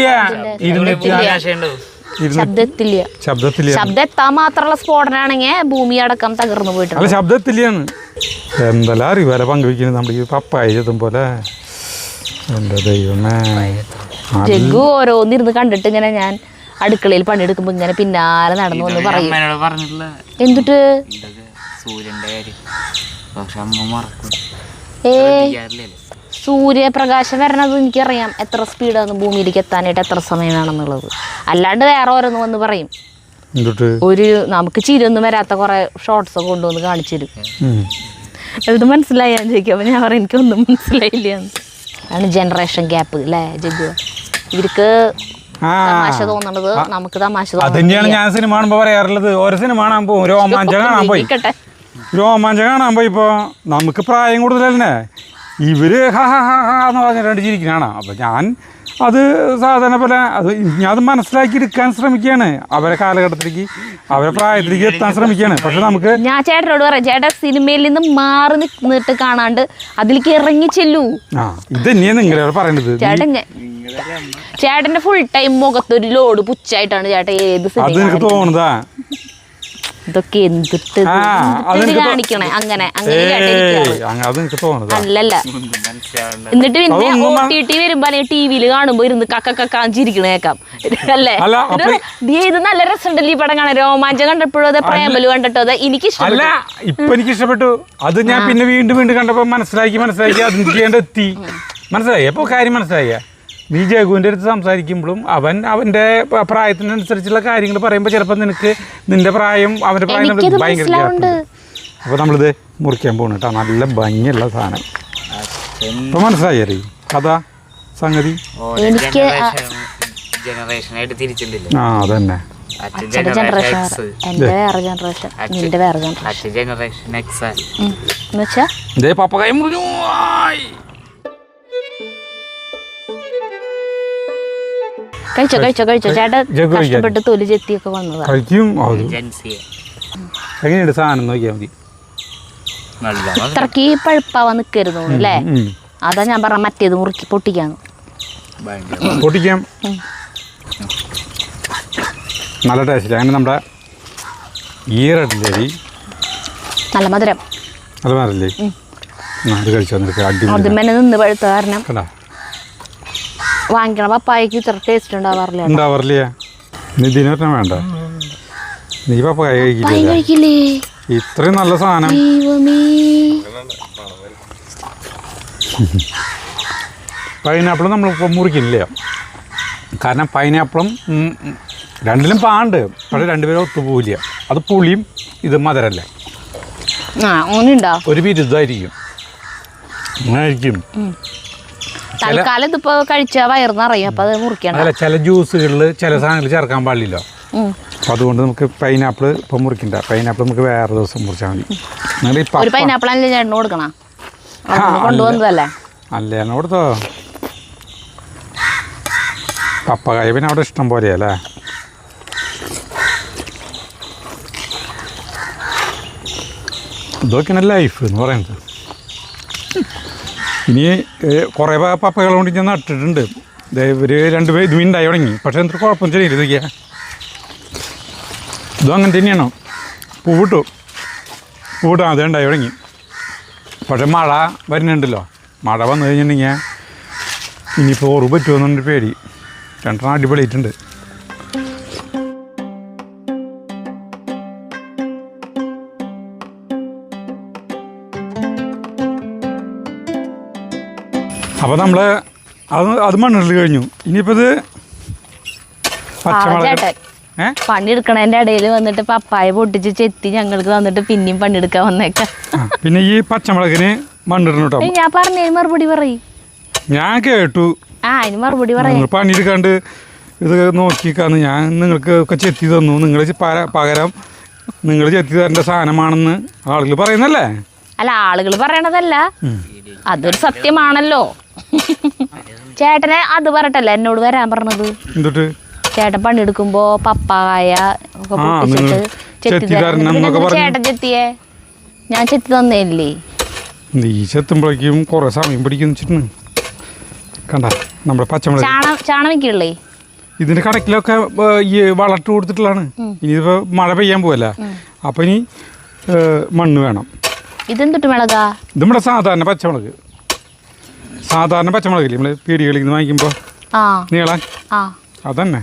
[SPEAKER 1] ശബ്ദം എത്താൻ മാത്രമുള്ള സ്ഫോടനാണെങ്കിൽ ഭൂമി അടക്കം തകർന്നു പോയിട്ടുണ്ട്.
[SPEAKER 2] അല്ല ശബ്ദം എത്തില്ലാന്ന് എന്തെല്ലാം അറിവാല പങ്കുവയ്ക്കുന്നത് നമ്മുടെ ഈ പപ്പായ ചെത്തും പോലെ. എന്താ ദൈവമേ
[SPEAKER 1] ജഗ്ഗു ഓരോന്നിരുന്ന് കണ്ടിട്ട് ഇങ്ങനെ ഞാൻ അടുക്കളയിൽ പണിയെടുക്കുമ്പോ ഇങ്ങനെ പിന്നാലെ നടന്നു എന്ന് പറയും. എന്തിട്ട് സൂര്യപ്രകാശം വരണത് എനിക്കറിയാം എത്ര സ്പീഡാണ് ഭൂമിയിലേക്ക് എത്താനായിട്ട് എത്ര സമയമാണെന്നുള്ളത്. അല്ലാണ്ട് വേറെ ഓരോന്ന് വന്ന് പറയും. ഒരു നമുക്ക് ചിരിയൊന്നും വരാത്ത കുറെ ഷോർട്സ് ഒക്കെ കൊണ്ടുവന്ന് കാണിച്ചു തരും. ഇത് മനസ്സിലായാന്ന് ചോദിക്കും. അപ്പൊ ഞാൻ പറയും എനിക്കൊന്നും മനസ്സിലായില്ല. ആണ് ജനറേഷൻ ഗ്യാപ്പ് അല്ലേ ജഗ്ഗു? ഇവർക്ക് തമാശ തോന്നണത് നമുക്ക് തമാശ
[SPEAKER 2] തന്നെയാണ്. ഞാൻ സിനിമ കാണുമ്പോ പറയാറുള്ളത് ഓരോ സിനിമ കാണാൻ പോകും രോമാഞ്ചം കാണാൻ പോയി. ഇപ്പൊ നമുക്ക് പ്രായം കൂടുതലല്ലേ ഇവര് എന്ന് പറഞ്ഞിട്ട് ചിരിക്കണാണ്. അപ്പൊ ഞാൻ അത് സാധാരണ പോലെ അത് മനസ്സിലാക്കി എടുക്കാൻ ശ്രമിക്കുകയാണ്. അവരെ കാലഘട്ടത്തിലേക്ക് അവരെ പ്രായത്തിലേക്ക് എത്താൻ ശ്രമിക്കുകയാണ്. പക്ഷെ നമുക്ക്
[SPEAKER 1] ഞാൻ ചേട്ടനോട് പറയാം, ചേട്ടൻ സിനിമയിൽ നിന്ന് മാറി നിന്നിട്ട് കാണാണ്ട് അതിലേക്ക് ഇറങ്ങി ചെല്ലൂ.
[SPEAKER 2] ഇത് തന്നെയാണ് നിങ്ങളോട് പറയണത്.
[SPEAKER 1] ചേട്ടന്റെ ഫുൾ ടൈം മുഖത്തൊരു ലോഡ് പുച്ചായിട്ടാണ് ചേട്ടൻ ഏത്
[SPEAKER 2] അത് എനിക്ക് തോന്നുന്നതാ.
[SPEAKER 1] ഇതൊക്കെ എന്തിട്ട് കാണിക്കണേ അങ്ങനെ അല്ലല്ല. എന്നിട്ട് പിന്നെ OTT വരുമ്പോ അല്ലെങ്കിൽ TV കാണുമ്പോ ഇരുന്ന് കക്കാഞ്ചിരിക്കണ കേക്കാം അല്ലേ? ഇത് നല്ല രസമുണ്ടല്ലോ ഈ പടം കാണാൻ. രോമാഞ്ചം കണ്ടപ്പോഴോ അതെ പ്രേമലു കണ്ടിട്ടോ അതെ എനിക്ക്
[SPEAKER 2] ഇപ്പൊ എനിക്ക് ഇഷ്ടപ്പെട്ടു. അത് ഞാൻ പിന്നെ വീണ്ടും കണ്ടപ്പോ മനസ്സിലാക്കി അത് ചെയ്യേണ്ടെത്തി മനസ്സിലായി. അപ്പൊ കാര്യം മനസ്സിലായ നീ ജഗുവിൻ്റെ അടുത്ത് സംസാരിക്കുമ്പോഴും അവൻ്റെ പ്രായത്തിനനുസരിച്ചുള്ള കാര്യങ്ങൾ പറയുമ്പോൾ ചിലപ്പോൾ നിനക്ക് നിന്റെ പ്രായം അവൻ്റെ പ്രായം ഭയങ്കര ഗ്യാപ്പുണ്ട്. അപ്പോൾ നമ്മളിത് മുറിക്കാൻ പോകുന്നു കേട്ടോ. നല്ല ഭംഗിയുള്ള സാധനം. ഇപ്പം മനസ്സിലായി അറിയും കഥ സംഗതി. ആ അതന്നെ ഇതേ പപ്പകായ മുറിഞ്ഞു.
[SPEAKER 1] കഴിച്ചോ ചേട്ടാ കഷ്ടപ്പെട്ട് തൊലി ചെത്തിയൊക്കെ വന്നതാ.
[SPEAKER 2] എങ്ങനെയുണ്ട് സാധനം നോക്കിയാൽ മതി.
[SPEAKER 1] ഇത്രക്ക് പഴുപ്പാവാൻ നിൽക്കരുത് അല്ലേ? അതാ ഞാൻ പറഞ്ഞ മറ്റേത് മുറുക്കി പൊട്ടിക്കാം.
[SPEAKER 2] നല്ല ടേസ്റ്റ്. അങ്ങനെ നമ്മുടെ ഈറട്ടില്ലേ
[SPEAKER 1] നല്ല മധുരം.
[SPEAKER 2] അത് മധുരല്ലേ? അത് കഴിച്ചോ
[SPEAKER 1] അതിന്മേലെ നിന്ന് പഴുത്ത കാരണം വാങ്ങിക്കണ പപ്പായക്ക് ഇത്ര ടേസ്റ്റ് ഉണ്ടാവാറില്ല.
[SPEAKER 2] നിതിനൊന്നും വേണ്ട. നീ പപ്പായ കഴിക്കില്ലേ? ഇത്രയും നല്ല സാധനം. പൈനാപ്പിളും നമ്മളിപ്പോൾ മുറിക്കില്ല. കാരണം പൈനാപ്പിളും രണ്ടിലും പാണ്ട്. പക്ഷെ രണ്ടുപേരും ഒത്തുപോവില്ല. അത് പുളിയും ഇത് മധുരല്ലേ. ഒരു വിരുദ്ധമായിരിക്കും. അങ്ങനെ ആയിരിക്കും.
[SPEAKER 1] തൽക്കാലം ഇതിപ്പോ കഴിച്ചാൽ വയറിന്നറിയും. അപ്പൊ അത് മുറിക്കണം.
[SPEAKER 2] അല്ല ചില ജ്യൂസുകളിൽ ചില സാധനങ്ങൾ ചേർക്കാൻ പാടില്ലല്ലോ. അപ്പൊ അതുകൊണ്ട് നമുക്ക് പൈനാപ്പിൾ ഇപ്പൊ മുറിക്കണ്ട. പൈനാപ്പിൾ നമുക്ക് വേറെ ദിവസം മുറിച്ചാൽ മതി.
[SPEAKER 1] ഒരു പൈനാപ്പിൾ അല്ലേ ചേട്ടന് കൊടുക്കണം? കൊണ്ടുവന്നതല്ലേ?
[SPEAKER 2] അല്ലേ കൊടുത്തോ. പപ്പകായ പിന്നെ അവിടെ ഇഷ്ടം പോലെയല്ലേ. ഇതൊക്കെയാണ് ലൈഫ് എന്ന് പറയുന്നത്. ഇനി കുറേ പപ്പകൾ കൊണ്ട് ഞാൻ നട്ടിട്ടുണ്ട്. ഇവർ രണ്ടുപേർ ഇത് ഉണ്ടായി തുടങ്ങി. പക്ഷേ എന്തൊരു കുഴപ്പം ശരിയില്ല. ഇതൊക്കെയാ ഇതും അങ്ങനെ തന്നെയാണോ? പൂവിട്ടു അതേ ഉണ്ടായി തുടങ്ങി. പക്ഷെ മഴ വരുന്നുണ്ടല്ലോ. മഴ വന്നു കഴിഞ്ഞിട്ടുണ്ടെങ്കിൽ ഇനിയിപ്പോൾ ഓറ് പറ്റുമെന്നൊരു പേടി. രണ്ടെണ്ണം അടിപൊളിയായിട്ടുണ്ട്. അപ്പോൾ നമ്മൾ അത് മണ്ണിടൽ കഴിഞ്ഞു. ഇനിയിപ്പോൾ ഇത് പച്ചമുളക്
[SPEAKER 1] പണിയെടുക്കണതിൻ്റെ ഇടയിൽ വന്നിട്ട് പപ്പായ പൊട്ടിച്ച് ചെത്തി ഞങ്ങൾക്ക് തന്നിട്ട് പിന്നെയും പണിയെടുക്കാൻ വന്നേക്കാം.
[SPEAKER 2] പിന്നെ ഈ പച്ചമുളകിന് മണ്ണിടണം കേട്ടോ.
[SPEAKER 1] ഞാൻ പറഞ്ഞതിന് മറുപടി പറയും.
[SPEAKER 2] ഞാൻ കേട്ടു.
[SPEAKER 1] അതിന് മറുപടി പറയാം.
[SPEAKER 2] പണിയെടുക്കാണ്ട് ഇത് നോക്കിക്കാന്ന് ഞാൻ നിങ്ങൾക്ക് ഒക്കെ ചെത്തി തന്നു. നിങ്ങൾ പകരം നിങ്ങൾ ചെത്തി തരേണ്ട സാധനമാണെന്ന് ആളുകൾ പറയുന്നല്ലേ?
[SPEAKER 1] അല്ല, ആളുകൾ പറയണതല്ല, അതൊരു സത്യമാണല്ലോ. ചേട്ടനെ അത് പറഞ്ഞിട്ടല്ലേ എന്നോട് വരാൻ പറഞ്ഞത്?
[SPEAKER 2] എന്തിട്ട്?
[SPEAKER 1] ചേട്ടൻ പണിയെടുക്കുമ്പോ പപ്പായ ഒക്കെ പൊട്ടിച്ചിട്ട് ചെത്തി തരണം. ചേട്ടൻ ചെത്തിയേ ഞാൻ ചെത്തി തന്നേല്ലേ.
[SPEAKER 2] നീ ചെത്തുമ്പോഴേക്കും കുറേ സമയം പിടിക്കുന്നു വെച്ചിട്ടുണ്ട്. കണ്ട നമ്മുടെ പച്ചമുളക്
[SPEAKER 1] ചാണം വെക്കുള്ളേ.
[SPEAKER 2] ഇതിൻ്റെ കടക്കിലൊക്കെ ഈ വളട്ട് കൊടുത്തിട്ടുള്ളതാണ്. ഇനിയിപ്പോൾ മഴ പെയ്യാൻ പോവല്ല, അപ്പം ഇനി മണ്ണ് വേണം.
[SPEAKER 1] ഇതെന്തിട്ട് മുളകാ?
[SPEAKER 2] ഇത് നമ്മുടെ സാധാരണ പച്ചമുളക്. സാധാരണ പച്ചമുളകില്ലേ നമ്മൾ പീടികളിൽ നിന്ന് വാങ്ങിക്കുമ്പോൾ നീളാൻ, അതന്നെ.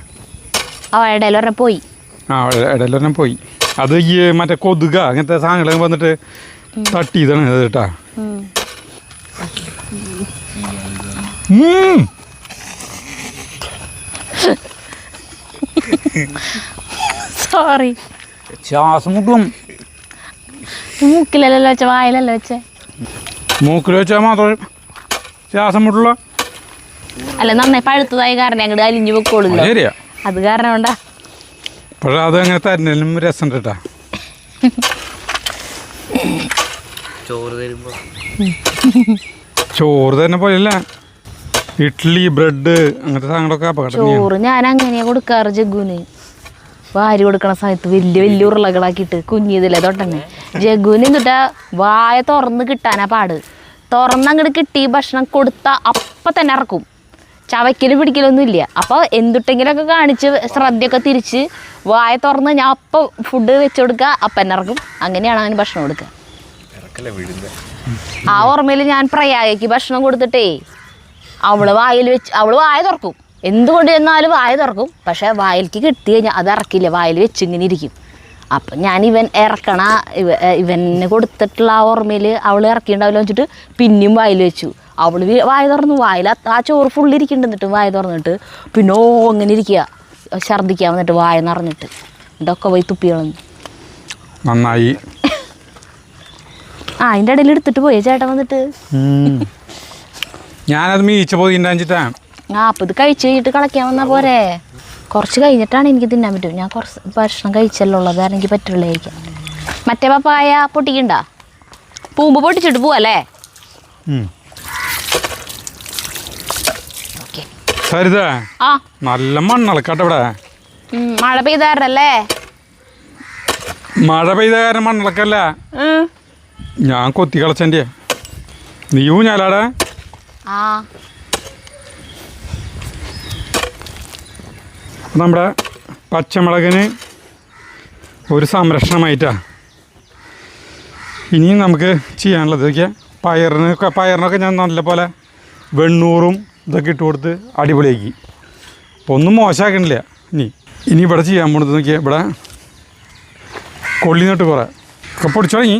[SPEAKER 1] ഇടയിലൊരെണ്ണം പോയി.
[SPEAKER 2] ഇടയിലൊരെണ്ണം പോയി. അത് ഈ മറ്റേ കൊതുക അങ്ങനത്തെ സാധനങ്ങളൊക്കെ വന്നിട്ട് തട്ടിയതാണ് അത് കേട്ടാ.
[SPEAKER 1] സോറി.
[SPEAKER 2] ശ്വാസം മുട്ടും.
[SPEAKER 1] മൂക്കിലല്ലോ വെച്ച, വായിലല്ലോ വെച്ചേ.
[SPEAKER 2] മൂക്കിൽ വെച്ചാൽ മാത്രമേ ശ്വാസം മുട്ടുള്ള.
[SPEAKER 1] അല്ല, നന്നായി പഴുത്തതായ കാരണം അങ്ങോട്ട് അലിഞ്ഞു വെക്കോളൂ.
[SPEAKER 2] ശരിയാ,
[SPEAKER 1] അത് കാരണം കൊണ്ടാ.
[SPEAKER 2] പക്ഷെ അത് അങ്ങനെ തരുന്നതിനും രസം കേട്ടാ. ചോറ് തന്നെ പോലെയല്ല, ഇഡ്ഡലി ബ്രെഡ് അങ്ങനത്തെ സാധനങ്ങളൊക്കെ അപകടം.
[SPEAKER 1] ചോറ് ഞാൻ അങ്ങനെയാ കൊടുക്കാറ്. ജഗ്ഗുന് വാരി കൊടുക്കണ സമയത്ത് വലിയ വലിയ ഉരുളകളാക്കിയിട്ട് കുഞ്ഞിതില്ലേ തൊട്ടന്നെ. ജഗ്ഗുന് എന്നിട്ടാ വായ തുറന്ന് കിട്ടാനാ പാട്. തുറന്നങ്ങോട്ട് കിട്ടി ഭക്ഷണം കൊടുത്താൽ അപ്പം തന്നെ ഇറക്കും. ചവയ്ക്കലും പിടിക്കലൊന്നും ഇല്ല. അപ്പോൾ എന്തുട്ടെങ്കിലൊക്കെ കാണിച്ച് ശ്രദ്ധയൊക്കെ തിരിച്ച് വായ തുറന്ന് ഞാൻ അപ്പം ഫുഡ് വെച്ച് കൊടുക്കുക, അപ്പം തന്നെ ഇറക്കും. അങ്ങനെയാണ് അവന് ഭക്ഷണം കൊടുക്കുക. ആ ഓർമ്മയിൽ ഞാൻ പ്രയാഗയ്ക്ക് ഭക്ഷണം കൊടുത്തിട്ടേ അവള് വായ തുറക്കും. എന്തുകൊണ്ട് ചെന്നാലും വായ തുറക്കും. പക്ഷേ വായിലേക്ക് കിട്ടി കഴിഞ്ഞാൽ അത് ഇറക്കില്ല, വായിൽ വെച്ച് ഇങ്ങനെ ഇരിക്കും. അപ്പം ഞാൻ ഇവന് കൊടുത്തിട്ടുള്ള ആ ഓർമ്മയിൽ അവൾ ഇറക്കിയിട്ടുണ്ടാവില്ല വെച്ചിട്ട് പിന്നെയും വായിൽ വെച്ചു. അവൾ വായ തുറന്നു. വായിൽ ആ ചോറ് ഫുള്ളിരിക്കുന്നുണ്ട്. വായ തുറന്നിട്ട് പിന്നെ അങ്ങനെ ഇരിക്കുക, ഛർദ്ദിക്കാൻ വന്നിട്ട് വായ നിറഞ്ഞിട്ട് ഇതൊക്കെ പോയി തുപ്പി കളഞ്ഞു.
[SPEAKER 2] നന്നായി.
[SPEAKER 1] അതിൻ്റെ ഇടയിൽ എടുത്തിട്ട് പോയി ചേട്ടൻ വന്നിട്ട്.
[SPEAKER 2] ഞാനത് മീച്ച പോയിട്ടാ.
[SPEAKER 1] അപ്പം ഇത് കഴിച്ച് കഴിഞ്ഞിട്ട് കളയ്ക്കാൻ വന്നാൽ പോരെ. കുറച്ച് കഴിഞ്ഞിട്ടാണ് എനിക്ക് തിന്നാൻ പറ്റും. ഞാൻ കുറച്ച് ഭക്ഷണം കഴിച്ചല്ലോ ഉള്ളത്, കാരണം എനിക്ക് പറ്റുള്ളായിരിക്കാം. മറ്റേ പപ്പായ പൊട്ടിക്കണ്ട, പൂമ്പ് പൊട്ടിച്ചിട്ട് പോവല്ലേ.
[SPEAKER 2] നല്ല മണ്ണിളക്കാട്ടെ ഇവിടെ.
[SPEAKER 1] മഴ പെയ്താറല്ലേ?
[SPEAKER 2] മഴ പെയ്ത കാരണം മണ്ണിളക്കല്ല, ഞാൻ കൊത്തി കളച്ചൻ്റെ. നീയും ഞാലാടെ. നമ്മുടെ പച്ചമുളകിന് ഒരു സംരക്ഷണമായിട്ടാ ഇനിയും നമുക്ക് ചെയ്യാനുള്ളത്. ഇതൊക്കെ പയറിനൊക്കെ ഞാൻ നല്ലപോലെ വെണ്ണൂറും ഇതൊക്കെ ഇട്ട് കൊടുത്ത് അടിപൊളിയാക്കി. ഒന്നും മോശമാക്കണില്ല. ഇനി ഇവിടെ ചെയ്യാൻ പോണത് നോക്കിയാൽ ഇവിടെ കൊള്ളി നട്ട് കുറേ ഒക്കെ പൊടിച്ചു തുടങ്ങി.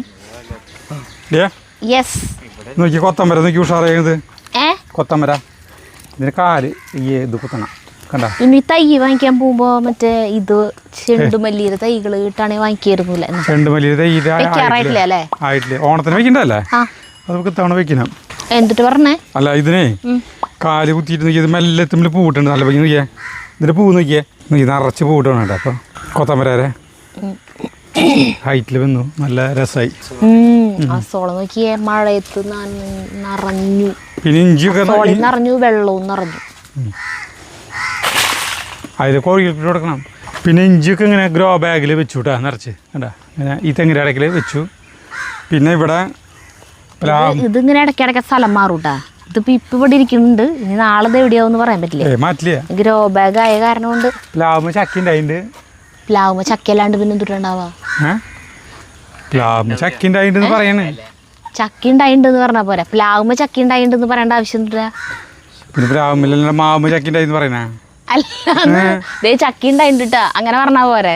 [SPEAKER 2] നോക്കി കൊത്തമ്പര നോക്കി ഉഷാറായത്. കൊത്തമ്പര ഇതിന് കാല് ഇത് കുത്തണം കണ്ട.
[SPEAKER 1] ഇനി തൈ വാങ്ങിക്കാൻ പോകുമ്പോ മറ്റേ ഇത് ചെണ്ടുമല്ലിയുടെ തൈകൾ ഇട്ടാണെങ്കിൽ വാങ്ങിക്കായിരുന്നില്ല.
[SPEAKER 2] ചെണ്ടുമല്ലിയുടെ തൈ
[SPEAKER 1] ആയിട്ടില്ല.
[SPEAKER 2] ഓണത്തിന് വെക്കണ്ടല്ലേ, അത് തവണ വെക്കണം.
[SPEAKER 1] എന്നിട്ട് പറഞ്ഞേ
[SPEAKER 2] അല്ല, ഇതിനെ കാല് കുത്തിയിട്ട് നോക്കിയത് മെല്ലെ തമ്മിൽ പൂവിട്ടുണ്ട്. നല്ല ഭംഗി നോക്കിയേ. ഇതിൻ്റെ പൂ നോക്കിയേ, നിറച്ച് പൂവിട്ടാണ് കേട്ടോ. അപ്പോൾ കൊത്തമ്പര ഹൈറ്റിൽ വന്നു, നല്ല രസമായി.
[SPEAKER 1] നോക്കിയേ, മഴയത്ത് നിറഞ്ഞു.
[SPEAKER 2] പിന്നെ ഇഞ്ചിയൊക്കെ
[SPEAKER 1] നിറഞ്ഞു, വെള്ളവും നിറഞ്ഞു.
[SPEAKER 2] അതിൽ കോഴികൾക്ക് കൊടുക്കണം. പിന്നെ ഇഞ്ചിയൊക്കെ ഇങ്ങനെ ഗ്രോ ബാഗിൽ വെച്ചു കേട്ടോ, നിറച്ച് കണ്ടാ. ഇങ്ങനെ ഈ തെങ്ങിൻ്റെ ഇടയ്ക്കിൽ വെച്ചു. പിന്നെ ഇവിടെ
[SPEAKER 1] ഇതിങ്ങനെ ഇടയ്ക്കിടയ്ക്ക് സ്ഥലം മാറൂട്ടാ. ഇതിപ്പോ ഇവിടെ ഇരിക്കുന്നുണ്ട്, ഇനി നാളെ എവിടെയാവും പറയാൻ പറ്റില്ല.
[SPEAKER 2] മാറ്റില്ല,
[SPEAKER 1] ഗ്രോ ബാഗ് ആയ കാരണം കൊണ്ട്.
[SPEAKER 2] പ്ലാവുമ്പോ ചക്ക ഉണ്ടായിട്ടുണ്ട്.
[SPEAKER 1] പ്ലാവുമ്പോ ചക്ക അല്ലാണ്ട് പിന്നെ എന്തുണ്ടാവാ?
[SPEAKER 2] പ്ലാവുമ്പോ ചക്ക ഉണ്ടായിട്ടെന്ന് പറയണേ.
[SPEAKER 1] ചക്ക ഉണ്ടായിട്ടെന്ന് പറഞ്ഞാ പോരാ, പ്ലാവുമ്പോ ചക്ക ഉണ്ടായിട്ടെന്ന് പറയേണ്ട ആവശ്യം എന്താ?
[SPEAKER 2] പിന്നെ പ്ലാവുമ്പോ മാവുമ്പോ ചക്ക ഉണ്ടായിന്ന് പറയണേ.
[SPEAKER 1] അല്ല, ചക്ക ഉണ്ടായിട്ടാ അങ്ങനെ പറഞ്ഞാ പോരെ.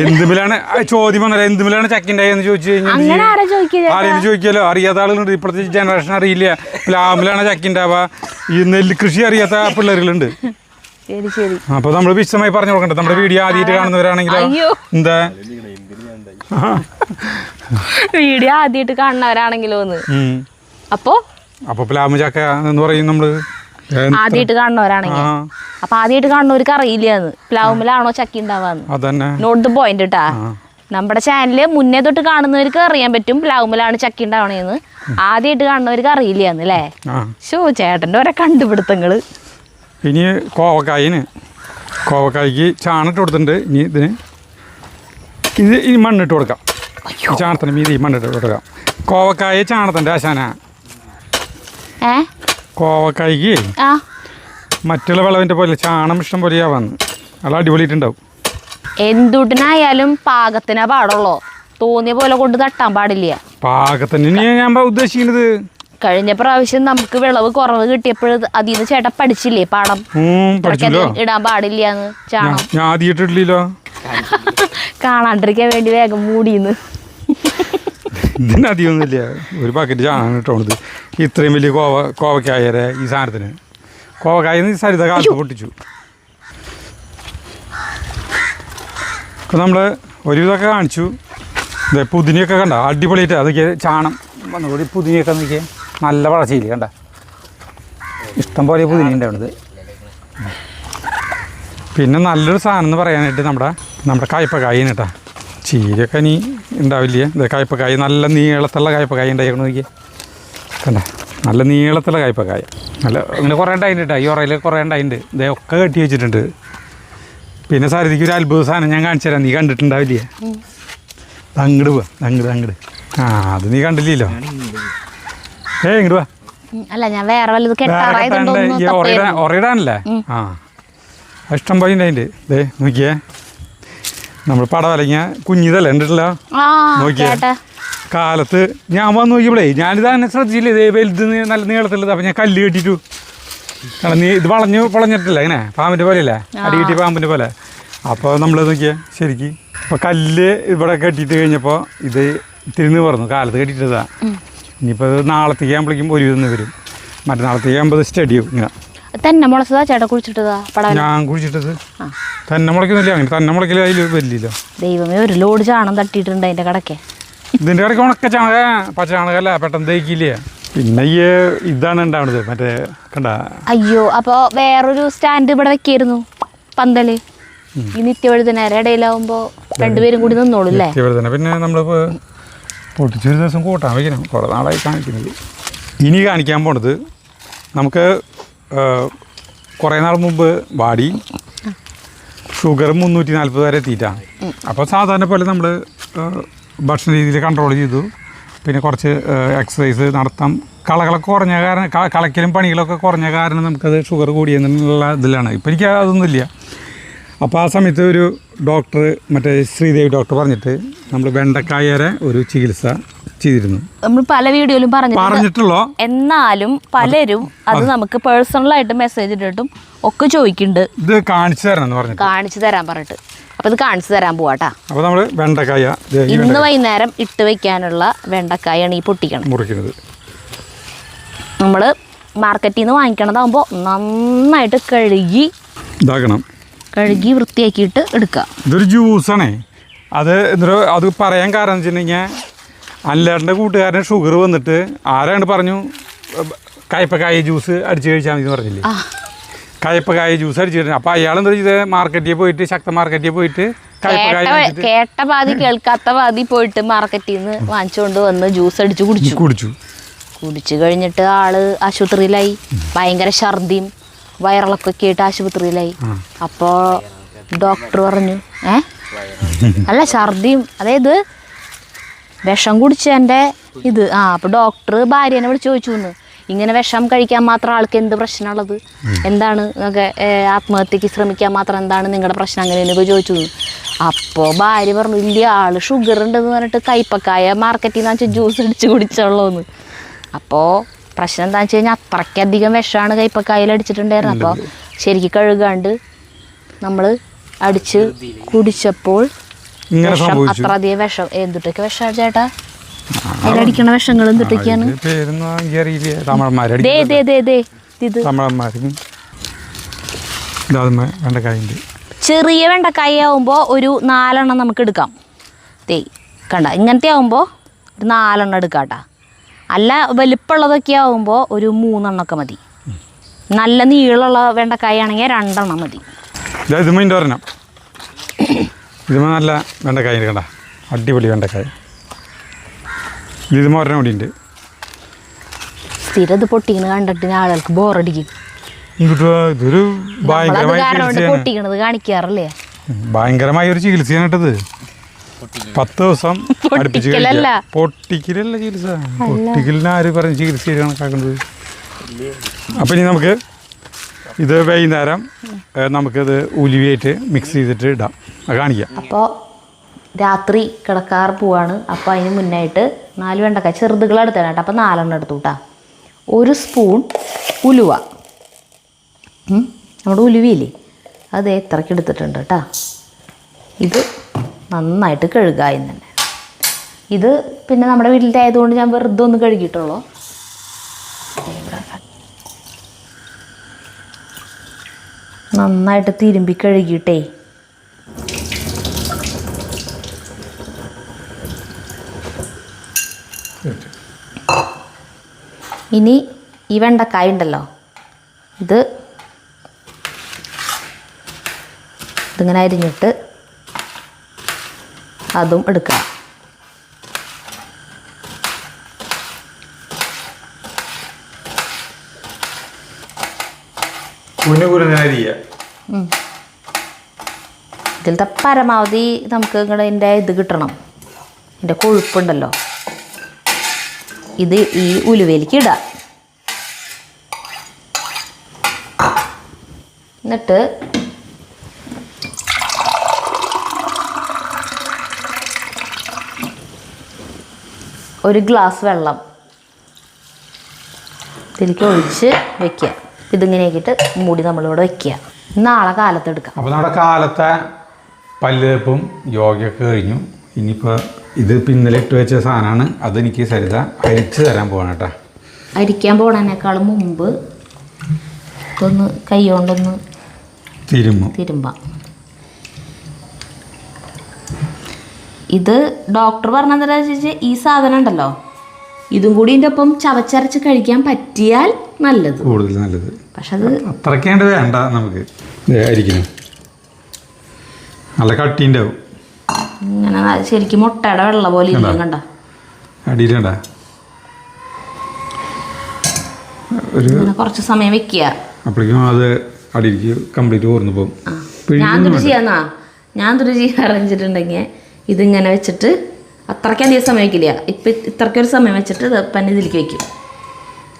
[SPEAKER 2] എന്തുമില്ലാണ് ചോദ്യം വന്നത്, എന്തുമില്ലാണ് ചക്ക ഉണ്ടായെന്ന് ചോദിച്ചു കഴിഞ്ഞാൽ ആരെയും ചോദിക്കാലോ. അറിയാത്ത ആളുകളുണ്ട്, ഇപ്പോഴത്തെ ജനറേഷൻ അറിയില്ല പ്ലാവിലാണ് ചക്ക ഉണ്ടാവുക. ഈ നെല്ല് കൃഷി അറിയാത്ത പിള്ളേരുകളുണ്ട്. അപ്പൊ നമ്മൾ വിശദമായി പറഞ്ഞു കൊടുക്കണ്ടേ. നമ്മുടെ വീഡിയോ ആദ്യമായിട്ട് കാണുന്നവരാണെങ്കിലോ എന്താ
[SPEAKER 1] വീഡിയോ ആദ്യമായിട്ട് കാണുന്നവരാണെങ്കിലോ അപ്പൊ
[SPEAKER 2] പ്ലാവ് ചക്ക എന്ന് പറയും നമ്മള്
[SPEAKER 1] ആദ്യമായിട്ട് കാണുന്നവരാണെങ്കിൽ. അപ്പൊ ആദ്യമായിട്ട് കാണുന്നവർക്ക് അറിയില്ലാന്ന് പ്ലാവുമ്മലാണോ ചക്ക ഉണ്ടാവാന്ന്. നോട്ട് പോയിന്റ് കേട്ടാ. നമ്മുടെ ചാനല് മുന്നേ തൊട്ട് കാണുന്നവർക്ക് അറിയാൻ പറ്റും പ്ലാവുമ്മലാണ് ചക്ക ഉണ്ടാവണേന്ന്. ആദ്യമായിട്ട് കാണുന്നവർക്ക് അറിയില്ലാന്ന് അല്ലേ. ചേട്ടൻ്റെ ഓരോ കണ്ടുപിടുത്തങ്ങള്.
[SPEAKER 2] ഇനി കോവക്കായ്ക്ക് ചാണിട്ട് കൊടുത്തിട്ടുണ്ട്. ഇനി ഇതിന് ഇത് ഈ മണ്ണിട്ട് കൊടുക്കാം. ഈ ചാണത്തിന് മീതി ഈ മണ്ണിട്ട് കൊടുക്കാം. കോവക്കായ ചാണത്തിൻ്റെ ആശാന. കോവക്കായ്ക്ക് മറ്റുള്ള വിളവിൻ്റെ പോലെ ചാണം ഇഷ്ടം പോലെയാവാന്ന്. നല്ല അടിപൊളിയിട്ടുണ്ടാവും.
[SPEAKER 1] എന്തുട്ടിനായാലും പാകത്തിനാ പാടുള്ളൂ. തോന്നിയ പോലെ കൊണ്ട് തട്ടാൻ പാടില്ല.
[SPEAKER 2] പാകത്തിന് ഞാൻ ഉദ്ദേശിക്കുന്നത്.
[SPEAKER 1] കഴിഞ്ഞ പ്രാവശ്യം നമുക്ക് വിളവ് കുറവ് കിട്ടിയപ്പോൾ അതിൽ നിന്ന് ചേട്ടൻ പഠിച്ചില്ലേ പാടം ഇടാൻ പാടില്ലാന്ന്. ചാണം
[SPEAKER 2] ഞാൻ ആദ്യമായിട്ടില്ലല്ലോ.
[SPEAKER 1] കാണാണ്ടിരിക്കാൻ വേണ്ടി വേഗം മൂടിന്ന്.
[SPEAKER 2] ഇതിനധികമൊന്നുമില്ല. ഒരു പാക്കറ്റ് ചാണകം ഇട്ടോണത്. ഇത്രയും വലിയ കോവക്കായരെ ഈ സാധനത്തിന്. കോവക്കായ സരിത കാലത്ത് പൊട്ടിച്ചു. ഇപ്പം നമ്മൾ ഒരുവിധമൊക്കെ കാണിച്ചു. ഇതേ പുതിനയൊക്കെ കണ്ട അടിപൊളിയായിട്ട്. അതൊക്കെ ചാണം വന്നുകൂടി പുതിനയൊക്കെ നോക്കിയാൽ നല്ല വളർച്ചയില്ലേ കണ്ട. ഇഷ്ടം പോലെ പുതിന ഉണ്ടാവുന്നത്. പിന്നെ നല്ലൊരു സാധനം എന്ന് പറയാനായിട്ട് നമ്മുടെ കയ്പക്കായാണ് കേട്ടോ. ചീരയൊക്കെ ഇനി ഉണ്ടാവില്ല. ഇത് കയ്പക്കായ നല്ല നീളത്തുള്ള കയ്പക്കായ ഉണ്ടായിരിക്കണം നോക്കിയാൽ കണ്ട. നല്ല നീളത്തുള്ള കയ്പക്കായ. നല്ല അങ്ങനെ കുറേ ഉണ്ടായിട്ടുണ്ട് കേട്ടോ. ഈ ഉറയിൽ കുറേ ഉണ്ടായിട്ടുണ്ട്. ഇതൊക്കെ കെട്ടി വെച്ചിട്ടുണ്ട്. പിന്നെ സാരഥിക്ക് ഒരു അത്ഭുത സാധനം ഞാൻ കാണിച്ചു തരാം. നീ കണ്ടിട്ടുണ്ടാവില്ലേ? അങ്ങട് പോവാ. അങ്ങട് അത് നീ കണ്ടില്ലല്ലോ. ഇങ്ങോട്ട് വാ.
[SPEAKER 1] അല്ല ഞാൻ വേറെ
[SPEAKER 2] ഒറയിടാനല്ലേ? ഇഷ്ടം പോലെ ഉണ്ട്. ദേ നോക്കിയേ, നമ്മൾ പടവലങ്ങ കുഞ്ഞിതല്ലേ കണ്ടിട്ടില്ല? നോക്കിയേ കാലത്ത് ഞാൻ വന്ന് നോക്കിയപ്പോഴേ ഞാനിത് തന്നെ ശ്രദ്ധിച്ചില്ലേ. ഇതേ വലുത് നല്ല നീളത്തുള്ളത്. അപ്പം ഞാൻ കല്ല് കെട്ടിട്ടു. കാരണം നീ ഇത് പൊളഞ്ഞിട്ടില്ല ഇങ്ങനെ പാമ്പിൻ്റെ പോലെയല്ലേ, അടി കെട്ടിയ പാമ്പിൻ്റെ പോലെ. അപ്പോൾ നമ്മൾ നോക്കിയേ ശരിക്കും. അപ്പോൾ കല്ല് ഇവിടെ കെട്ടിയിട്ട് കഴിഞ്ഞപ്പോൾ ഇത് തിരിഞ്ഞ് പറഞ്ഞു. കാലത്ത് കെട്ടിയിട്ടതാ. ഇനിയിപ്പോൾ ഇത് നാളത്തേക്ക് ആകുമ്പോഴേക്കും ഒരു വിധം വരും. മറ്റന്നാളത്തേക്ക് ആകുമ്പോൾ സ്റ്റഡിയാവും. ഇങ്ങനെ
[SPEAKER 1] തന്നെ മുളച്ചതാ ചേട്ടാ കുഴിച്ചിട്ടതാ?
[SPEAKER 2] ഞാൻ കുഴിച്ചിട്ടത് തന്നെ മുളയ്ക്കുന്നില്ല. അങ്ങനെ തന്നെ മുളയ്ക്കൽ അതിൽ വരില്ലല്ലോ.
[SPEAKER 1] ദൈവമേ, ഒരു ലോഡ് ചാണം തട്ടിയിട്ടുണ്ട് അതിൻ്റെ കടക്കെ.
[SPEAKER 2] ഇതിൻ്റെ കടയ്ക്ക് ഉണക്ക ചാണക പച്ച ചാണകമല്ല, പെട്ടെന്ന് തേക്കില്ലേ. പിന്നെ ഈ ഇതാണ് ഉണ്ടാവണത് മറ്റേ കണ്ട.
[SPEAKER 1] അയ്യോ, അപ്പോൾ വേറൊരു സ്റ്റാൻഡ് ഇവിടെ വെക്കായിരുന്നു പന്തല്. ഈ നിത്യവഴുതനേരെ ഇടയിലാവുമ്പോൾ രണ്ടുപേരും കൂടി നിന്നോളൂ അല്ലേ?
[SPEAKER 2] നിത്യവഴുതന പിന്നെ നമ്മളിപ്പോൾ പൊട്ടിച്ചൊരു ദിവസം കൂട്ടാൻ വയ്ക്കണം. കുറേ നാളായി കാണിക്കുന്നത്. ഇനി കാണിക്കാൻ പോണത് നമുക്ക് കുറേ നാൾ മുമ്പ് വാടി ഷുഗർ 340 വരെ എത്തിയിട്ടാണ്. അപ്പോൾ സാധാരണ പോലെ നമ്മൾ ഭക്ഷണ രീതിയിൽ കൺട്രോൾ ചെയ്തു. പിന്നെ കുറച്ച് എക്സസൈസ് നടത്താം. കളകളൊക്കെ കുറഞ്ഞ കാരണം, കളയ്ക്കലും പണികളൊക്കെ കുറഞ്ഞ കാരണം നമുക്കത് ഷുഗർ കൂടിയെന്നുള്ള ഇതിലാണ്. ഇപ്പോൾ എനിക്ക് അതൊന്നുമില്ല. അപ്പോൾ ആ സമയത്ത് ഒരു ഡോക്ടർ, മറ്റേ ശ്രീദേവി ഡോക്ടർ പറഞ്ഞിട്ട് നമ്മൾ വെണ്ടക്കായരെ ഒരു ചികിത്സ ചെയ്തിരുന്നു. നമ്മൾ
[SPEAKER 1] പല വീഡിയോയിലും
[SPEAKER 2] പറഞ്ഞിട്ടുള്ളൂ.
[SPEAKER 1] എന്നാലും പലരും അത് നമുക്ക് പേഴ്സണലായിട്ട് മെസ്സേജ് ഇട്ടിട്ടും ഒക്കെ ചോദിക്കുന്നുണ്ട്.
[SPEAKER 2] ഇത് കാണിച്ചു തരണം എന്ന് പറഞ്ഞിട്ട്,
[SPEAKER 1] കാണിച്ചു തരാൻ പറഞ്ഞിട്ട്. അപ്പോൾ ഇത് കാണിച്ചു തരാൻ പോവാട്ടാ.
[SPEAKER 2] അപ്പോൾ നമ്മൾ വെണ്ടക്കായ
[SPEAKER 1] ഇന്ന് വൈകുന്നേരം ഇട്ട് വെക്കാനുള്ള വെണ്ടക്കായാണ് ഈ പൊട്ടിക്കണം
[SPEAKER 2] മുറിക്കുന്നത്.
[SPEAKER 1] നമ്മൾ മാർക്കറ്റിൽ നിന്ന് വാങ്ങിക്കണതാകുമ്പോൾ നന്നായിട്ട് കഴുകി വൃത്തിയാക്കിയിട്ട് എടുക്കുക.
[SPEAKER 2] ഇതൊരു ജ്യൂസാണേ. അത് പറയാൻ കാരണം വെച്ചിട്ടുണ്ടെങ്കിൽ അല്ലേട്ടൻ്റെ കൂട്ടുകാരൻ ഷുഗർ വന്നിട്ട് ആരാണ് പറഞ്ഞു കയ്പക്കായ ജ്യൂസ് അടിച്ച് കഴിച്ചാൽ മതി എന്ന് പറഞ്ഞില്ലേ? കയ്പക്കായ ജ്യൂസ് അടിച്ച് കഴിച്ചാൽ. അപ്പോൾ അയാൾ എന്താ ചെയ്തത്, മാർക്കറ്റിൽ പോയിട്ട്, ശക്ത മാർക്കറ്റിൽ പോയിട്ട്
[SPEAKER 1] കേട്ട പാതി കേൾക്കാത്ത പാതി പോയിട്ട് മാർക്കറ്റിൽ നിന്ന് വാങ്ങിച്ചുകൊണ്ട് വന്ന് ജ്യൂസ് അടിച്ച് കുടിച്ചു കഴിഞ്ഞിട്ട് ആള് ആശുപത്രിയിലായി. ഭയങ്കര ഛർദിയും വയറിളക്കൊക്കെ ആയിട്ട് ആശുപത്രിയിലായി. അപ്പോൾ ഡോക്ടർ പറഞ്ഞു അല്ല ഛർദിയും, അതായത് വിഷം കുടിച്ചതിൻ്റെ ഇത്. അപ്പോൾ ഡോക്ടർ ഭാര്യനെ വിളിച്ച് ചോദിച്ചു, ഇങ്ങനെ വിഷം കഴിക്കാൻ മാത്രം ആൾക്ക് എന്ത് പ്രശ്നമുള്ളത്, എന്താണ് ആത്മഹത്യക്ക് ശ്രമിക്കാൻ മാത്രം എന്താണ് നിങ്ങളുടെ പ്രശ്നം, അങ്ങനെയൊക്കെ ചോദിച്ചു. അപ്പോൾ ഭാര്യ പറഞ്ഞു ഇല്ല, ആള് ഷുഗർ ഉണ്ടെന്ന് പറഞ്ഞിട്ട് കയ്പക്കായ മാർക്കറ്റിൽ നിന്ന് വെച്ചാൽ ജ്യൂസ് അടിച്ച് കുടിച്ചോളൂന്ന്. അപ്പോൾ പ്രശ്നം എന്താണെന്ന് വെച്ച് കഴിഞ്ഞാൽ അത്രയ്ക്കധികം വിഷമാണ് കയ്പക്കായയിൽ അടിച്ചിട്ടുണ്ടായിരുന്നു. അപ്പോൾ ശരിക്കും കഴുകാണ്ട് നമ്മൾ അടിച്ച് കുടിച്ചപ്പോൾ വിഷം, അത്ര അധികം വിഷം. എന്തൊക്കെ വിഷമാണ് ചേട്ടാ അതിലടിക്കണ വിഷങ്ങൾ? എന്തൊക്കെയാണ്? ചെറിയ വെണ്ടക്കായ ആവുമ്പോൾ ഒരു 4 എണ്ണം നമുക്ക് എടുക്കാം. കണ്ട ഇങ്ങനത്തെ ആവുമ്പോൾ ഒരു 4 എണ്ണം എടുക്കാം കേട്ടോ. അല്ല വലിപ്പമുള്ളതൊക്കെ ആവുമ്പോൾ ഒരു 3 എണ്ണമൊക്കെ മതി. നല്ല നീളമുള്ള വെണ്ടക്കായ ആണെങ്കിൽ 2 എണ്ണം മതി.
[SPEAKER 2] നല്ല വെണ്ടക്കായ കണ്ട, അടിപൊളി വെണ്ടക്കായ. ഇത് മൊരണം കൂടി ഉണ്ട്.
[SPEAKER 1] സ്ഥിരം ഇത് പൊട്ടിക്കണ കണ്ടിട്ട് ആളുകൾക്ക് ബോറടിക്കും.
[SPEAKER 2] ഇതൊരു
[SPEAKER 1] പൊട്ടിക്കണത് കാണിക്കാറില്ലേ?
[SPEAKER 2] ഭയങ്കരമായ ഒരു ചികിത്സയാണ് കേട്ടത്. 10 ദിവസം അടുപ്പിച്ച്
[SPEAKER 1] പൊട്ടിക്കലല്ല.
[SPEAKER 2] കഴിക്കുക. പൊട്ടിക്കലല്ല ചികിത്സ. പൊട്ടിക്കലിന് ആര് പറഞ്ഞ് ചികിത്സ കണക്കാക്കുന്നത്? അപ്പം ഇനി നമുക്ക് ഇത് വൈകുന്നേരം നമുക്കിത് ഉലുവയായിട്ട് മിക്സ് ചെയ്തിട്ട് ഇടാം. അത് കാണിക്കാം.
[SPEAKER 1] അപ്പോൾ രാത്രി കിടക്കാറ് പോവാണ്. അപ്പോൾ അതിന് മുന്നായിട്ട് 4 വെണ്ടക്ക ചെറുതുകളെടുത്താണ് കേട്ടോ. അപ്പോൾ 4 എടുത്തു കേട്ടോ. 1 സ്പൂൺ ഉലുവ, നമ്മുടെ ഉലുവയില്ലേ അത് എത്രയ്ക്ക് എടുത്തിട്ടുണ്ട് കേട്ടോ. ഇത് നന്നായിട്ട് കഴുകുക എന്ന് തന്നെ. ഇത് പിന്നെ നമ്മുടെ വീട്ടിലത്തെ ആയതുകൊണ്ട് ഞാൻ വെറുതെ ഒന്ന് കഴുകിയിട്ടുള്ളൂ. നന്നായിട്ട് തിരുമ്പി കഴുകിയിട്ടേ ഇനി ഈ വെണ്ടക്കായ ഉണ്ടല്ലോ, ഇതിങ്ങനെ അരിഞ്ഞിട്ട് അതും എടുക്കുക. ഇതിലത്തെ പരമാവധി നമുക്ക് ഇതിൻ്റെ ഇത് കിട്ടണം, ഇതിൻ്റെ കൊഴുപ്പുണ്ടല്ലോ, ഇത് ഈ ഉലുവയിലേക്ക് ഇടാം. എന്നിട്ട് ഒരു ഗ്ലാസ് വെള്ളം ഇതിലേക്ക് ഒഴിച്ച് വെക്കുക. ഇതിങ്ങനെ ആക്കിയിട്ട് മൂടി നമ്മളിവിടെ വെക്കുക. നാളെ കാലത്ത് എടുക്കാം.
[SPEAKER 2] അപ്പോൾ നമ്മുടെ കാലത്തെ പല്ലുവെപ്പും യോഗയൊക്കെ കഴിഞ്ഞു. ഇനിയിപ്പോൾ ഇത് ഇന്നലെ ഇട്ട് വെച്ച സാധനമാണ്. അതെനിക്ക് സരിത അരിച്ച് തരാൻ പോവാണ് കേട്ടോ.
[SPEAKER 1] അരിക്കാൻ പോണതിനേക്കാളും മുമ്പ് ഇതൊന്ന് കൈ കൊണ്ടൊന്ന് തിരുമ്പാം. ഇത് ഡോക്ടർ പറഞ്ഞതെന്താ വെച്ചാൽ ഈ സാധനം ഉണ്ടല്ലോ, ഇതും കൂടി ഇതിൻ്റെ ഒപ്പം ചവച്ചരച്ച് കഴിക്കാൻ പറ്റിയാൽ നല്ലത്,
[SPEAKER 2] കൂടുതൽ നല്ലത്.
[SPEAKER 1] പക്ഷെ അത്
[SPEAKER 2] അത്രക്കേണ്ട വേണ്ട. നമുക്ക് അരിക്കണം, നല്ല കട്ടീൻ്റെ ആവും.
[SPEAKER 1] ഇങ്ങനെ ശരിക്കും മുട്ടയുടെ വെള്ള പോലെ ഇരിക്കും. കണ്ട
[SPEAKER 2] അടിയിലണ്ട
[SPEAKER 1] ഇങ്ങനെ കുറച്ച് സമയം വെക്കുക.
[SPEAKER 2] അപ്പോഴേക്കും അത് അടിയിലേക്ക് കംപ്ലീറ്റ് ഓർന്നു പോകും.
[SPEAKER 1] ഞാൻ എന്തൊരു ചെയ്യാറിച്ചിട്ടുണ്ടെങ്കിൽ ഇതിങ്ങനെ വെച്ചിട്ട് അത്രയ്ക്കധികം സമയം വയ്ക്കില്ല. ഇപ്പം ഇത്രയ്ക്കൊരു സമയം വെച്ചിട്ട് ഇത് പന്നെ ഇതിലേക്ക് വയ്ക്കും.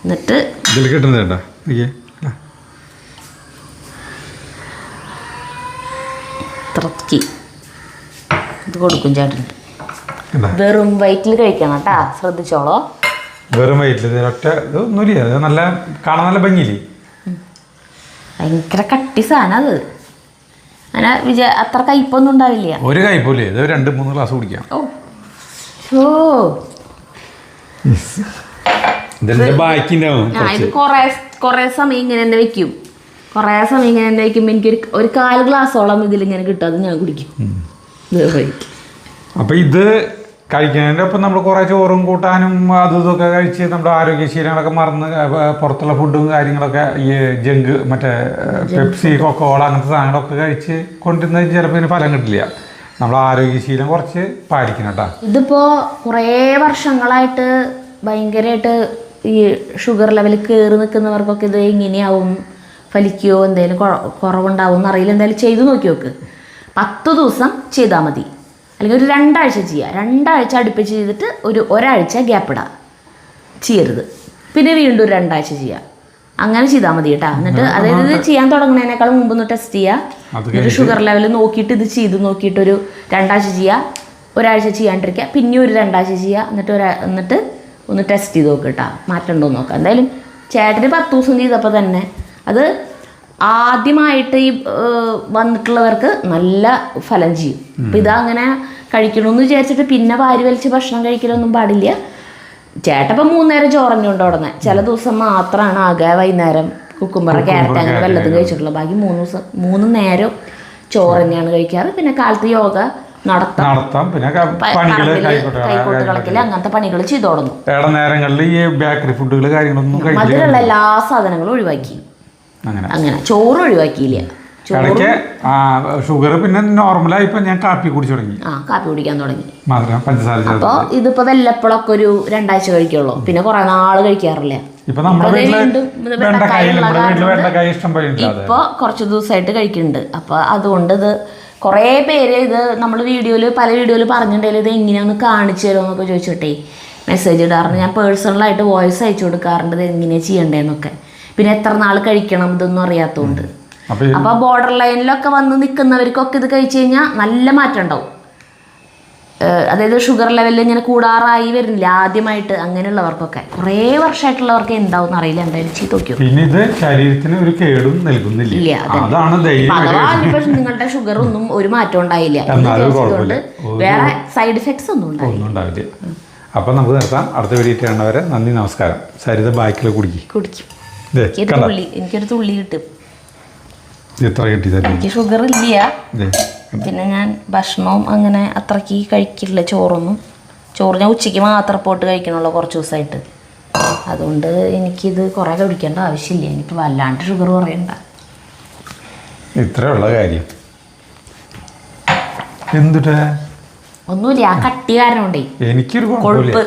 [SPEAKER 1] എന്നിട്ട്
[SPEAKER 2] ഇതിൽ കിട്ടുന്നത് കേട്ടോ
[SPEAKER 1] ഇത്രയ്ക്ക് ഇത് കൊടുക്കും ചേട്ടൻ. വെറും വയറ്റിൽ കഴിക്കണം കേട്ടാ, ശ്രദ്ധിച്ചോളോ.
[SPEAKER 2] വെറും വയറ്റിൽ ഒറ്റ ഇതൊന്നുമില്ല. അത് നല്ല കാണാൻ നല്ല ഭംഗിയില്ലേ.
[SPEAKER 1] ഭയങ്കര കട്ടി സാധനം അത്. അങ്ങനെ അത്ര കയ്പൊന്നും ഉണ്ടാവില്ല.
[SPEAKER 2] ഒരു കയ്പല്ലേ, ഇത് 2-3 ഗ്ലാസ് കുടിക്കാം.
[SPEAKER 1] ഓ
[SPEAKER 2] ഇതിന്റെ ബാക്കിണ്ടാവും.
[SPEAKER 1] ഇത് കുറേ സമയം ഇങ്ങനെ തന്നെ വെക്കും. കുറേ സമയം ഇങ്ങനെ തന്നെ വെക്കുമ്പോൾ എനിക്കൊരു 1/4 ഗ്ലാസോളം ഇതിലിങ്ങനെ കിട്ടും. അത് ഞാൻ കുടിക്കും.
[SPEAKER 2] അപ്പൊ ഇത് കഴിക്കുന്നതിൻ്റെ ഒപ്പം നമ്മൾ കുറേ ചോറും കൂട്ടാനും അതും ഇതൊക്കെ കഴിച്ച് നമ്മുടെ ആരോഗ്യശീലങ്ങളൊക്കെ മറന്ന് പുറത്തുള്ള ഫുഡും കാര്യങ്ങളൊക്കെ ഈ ജങ്ക് മറ്റേ പെപ്സി കൊക്കോള അങ്ങനത്തെ സാധനങ്ങളൊക്കെ കഴിച്ച് കൊണ്ടിരുന്നത് ചിലപ്പോൾ ഇതിന് ഫലം കിട്ടില്ല. നമ്മൾ ആരോഗ്യശീലം കുറച്ച് പാലിക്കണം കേട്ടോ.
[SPEAKER 1] ഇതിപ്പോൾ കുറേ വർഷങ്ങളായിട്ട് ഭയങ്കരമായിട്ട് ഈ ഷുഗർ ലെവൽ കയറി നിൽക്കുന്നവർക്കൊക്കെ ഇത് എങ്ങനെയാവും, ഫലിക്കുകയോ എന്തെങ്കിലും കുറവുണ്ടാവും എന്നറിയില്ല. എന്തായാലും ചെയ്തു നോക്കി നോക്ക്. 10 ദിവസം ചെയ്താൽ മതി, അല്ലെങ്കിൽ ഒരു 2 ആഴ്ച ചെയ്യുക. 2 ആഴ്ച അടുപ്പിച്ച് ചെയ്തിട്ട് ഒരാഴ്ച ഗ്യാപ്പ് ഇടാം, ചെയ്യരുത്. പിന്നെ വീണ്ടും ഒരു 2 ആഴ്ച ചെയ്യുക. അങ്ങനെ ചെയ്താൽ മതി കേട്ടോ. എന്നിട്ട് അതായത് ഇത് ചെയ്യാൻ തുടങ്ങുന്നതിനേക്കാളും മുമ്പ് ഒന്ന് ടെസ്റ്റ് ചെയ്യുക. എന്നിട്ട് ഷുഗർ ലെവൽ നോക്കിയിട്ട് ഇത് ചെയ്ത് നോക്കിയിട്ട് ഒരു 2 ആഴ്ച ചെയ്യുക, ഒരാഴ്ച ചെയ്യാണ്ടിരിക്കുക, പിന്നെ ഒരു 2 ആഴ്ച ചെയ്യുക. എന്നിട്ട് ഒന്ന് ടെസ്റ്റ് ചെയ്ത് നോക്കുക കേട്ടോ, മാറ്റമുണ്ടോ എന്ന് നോക്കാം. എന്തായാലും ചേട്ടന് 10 ദിവസം ചെയ്തപ്പോൾ തന്നെ അത് ആദ്യമായിട്ട് ഈ വന്നിട്ടുള്ളവർക്ക് നല്ല ഫലം ചെയ്യും. അപ്പം ഇതങ്ങനെ കഴിക്കണമെന്ന് വിചാരിച്ചിട്ട് പിന്നെ വാരി വലിച്ച് ഭക്ഷണം കഴിക്കലൊന്നും പാടില്ല. ചേട്ടപ്പം 3 നേരം ചോറഞ്ഞുകൊണ്ട് ഉടനെ, ചില ദിവസം മാത്രമാണ് ആകെ വൈകുന്നേരം കുക്കുംബറ ക്യാരറ്റ് അങ്ങനെ വല്ലതും കഴിച്ചിട്ടുള്ളൂ. ബാക്കി 3 നേരം ചോറ് തന്നെയാണ് കഴിക്കാറ്. പിന്നെ കാലത്ത് യോഗ നടത്താം, പിന്നെ കൈക്കോട്ട് കളക്കല് അങ്ങനത്തെ പണികൾ ചെയ്തു തുടങ്ങും.
[SPEAKER 2] നേരങ്ങളിൽ ഈ ബേക്കറി ഫുഡുകൾ കാര്യങ്ങളൊന്നും
[SPEAKER 1] മധുരമുള്ള എല്ലാ സാധനങ്ങളും ഒഴിവാക്കി. അങ്ങനെ ചോറ് ഒഴിവാക്കിയില്ല.
[SPEAKER 2] ഷുഗർ പിന്നെ നോർമലായിപ്പോ ഞാൻ കാപ്പി കുടിച്ചു തുടങ്ങി.
[SPEAKER 1] കാപ്പി കുടിക്കാൻ തുടങ്ങി.
[SPEAKER 2] പഞ്ചസാര
[SPEAKER 1] അപ്പൊ ഇതിപ്പോ വല്ലപ്പോഴൊക്കെ ഒരു 2 ആഴ്ച കഴിക്കുള്ളൂ. പിന്നെ കുറെ നാള് കഴിക്കാറില്ല.
[SPEAKER 2] ഇപ്പൊ കുറച്ച്
[SPEAKER 1] ദിവസമായിട്ട് കഴിക്കുന്നുണ്ട്. അപ്പൊ അതുകൊണ്ട് ഇത് കുറേ പേര് ഇത് നമ്മൾ പല വീഡിയോയിൽ പറഞ്ഞിട്ടുണ്ടെങ്കിൽ ഇത് എങ്ങനെയാണെന്ന് കാണിച്ചു തരുമോ എന്നൊക്കെ ചോദിച്ചിട്ടേ മെസ്സേജ് ഇടാറുണ്ട്. ഞാൻ പേഴ്സണലായിട്ട് വോയിസ് അയച്ചു കൊടുക്കാറുണ്ട് ഇത് എങ്ങനെയാണ് ചെയ്യണ്ടേന്നൊക്കെ. പിന്നെ എത്ര നാൾ കഴിക്കണം ഇതൊന്നും അറിയാത്തതുകൊണ്ട്. അപ്പോൾ ബോർഡർ ലൈനിലൊക്കെ വന്ന് നിൽക്കുന്നവർക്കൊക്കെ ഇത് കഴിച്ചു കഴിഞ്ഞാൽ നല്ല മാറ്റം ഉണ്ടാവും. അതായത് ഷുഗർ ലെവലിൽ ഇങ്ങനെ കൂടാറായി വരുന്നില്ല ആദ്യമായിട്ട്, അങ്ങനെയുള്ളവർക്കൊക്കെ കുറേ വർഷമായിട്ടുള്ളവർക്ക് എന്താവും അറിയില്ല. എന്തായാലും ചെയ്ത് നോക്കിയോ.
[SPEAKER 2] പിന്നെ ഇത് ശരീരത്തിന് ഒരു കേടും നൽകുന്നില്ല.
[SPEAKER 1] അഥവാ നിങ്ങളുടെ ഷുഗർ ഒന്നും ഒരു മാറ്റം ഉണ്ടായില്ല, വേറെ സൈഡ് എഫക്ട്സ് ഒന്നും
[SPEAKER 2] ഉണ്ടാവില്ല. അപ്പം നമുക്ക് നിർത്താം. അടുത്ത വീഡിയോ കാണുന്നവരെ നന്ദി, നമസ്കാരം. സരിത ബാക്കിൽ കുടിക്കും.
[SPEAKER 1] എനിക്കൊരു തുള്ളി കിട്ടും.
[SPEAKER 2] എത്ര കിട്ടി?
[SPEAKER 1] എനിക്ക് ഷുഗർ ഇല്ല. പിന്നെ ഞാൻ ഭക്ഷണവും അങ്ങനെ അത്രയ്ക്ക് കഴിക്കില്ല. ചോറ് ഞാൻ ഉച്ചയ്ക്ക് മാത്രം പോട്ട് കഴിക്കണുള്ളൂ കുറച്ച് ദിവസമായിട്ട്. അതുകൊണ്ട് എനിക്കിത് കുറേ കഴിക്കേണ്ട ആവശ്യമില്ല. എനിക്ക് വല്ലാണ്ട് ഷുഗർ കുറയണ്ട.
[SPEAKER 2] ഇത്രയുള്ള കാര്യം എന്തുട്ടാ?
[SPEAKER 1] ഒന്നുമില്ല, ആ കട്ടി കാരണം കൊണ്ടേ
[SPEAKER 2] എനിക്കൊരു
[SPEAKER 1] കൊഴുപ്പ്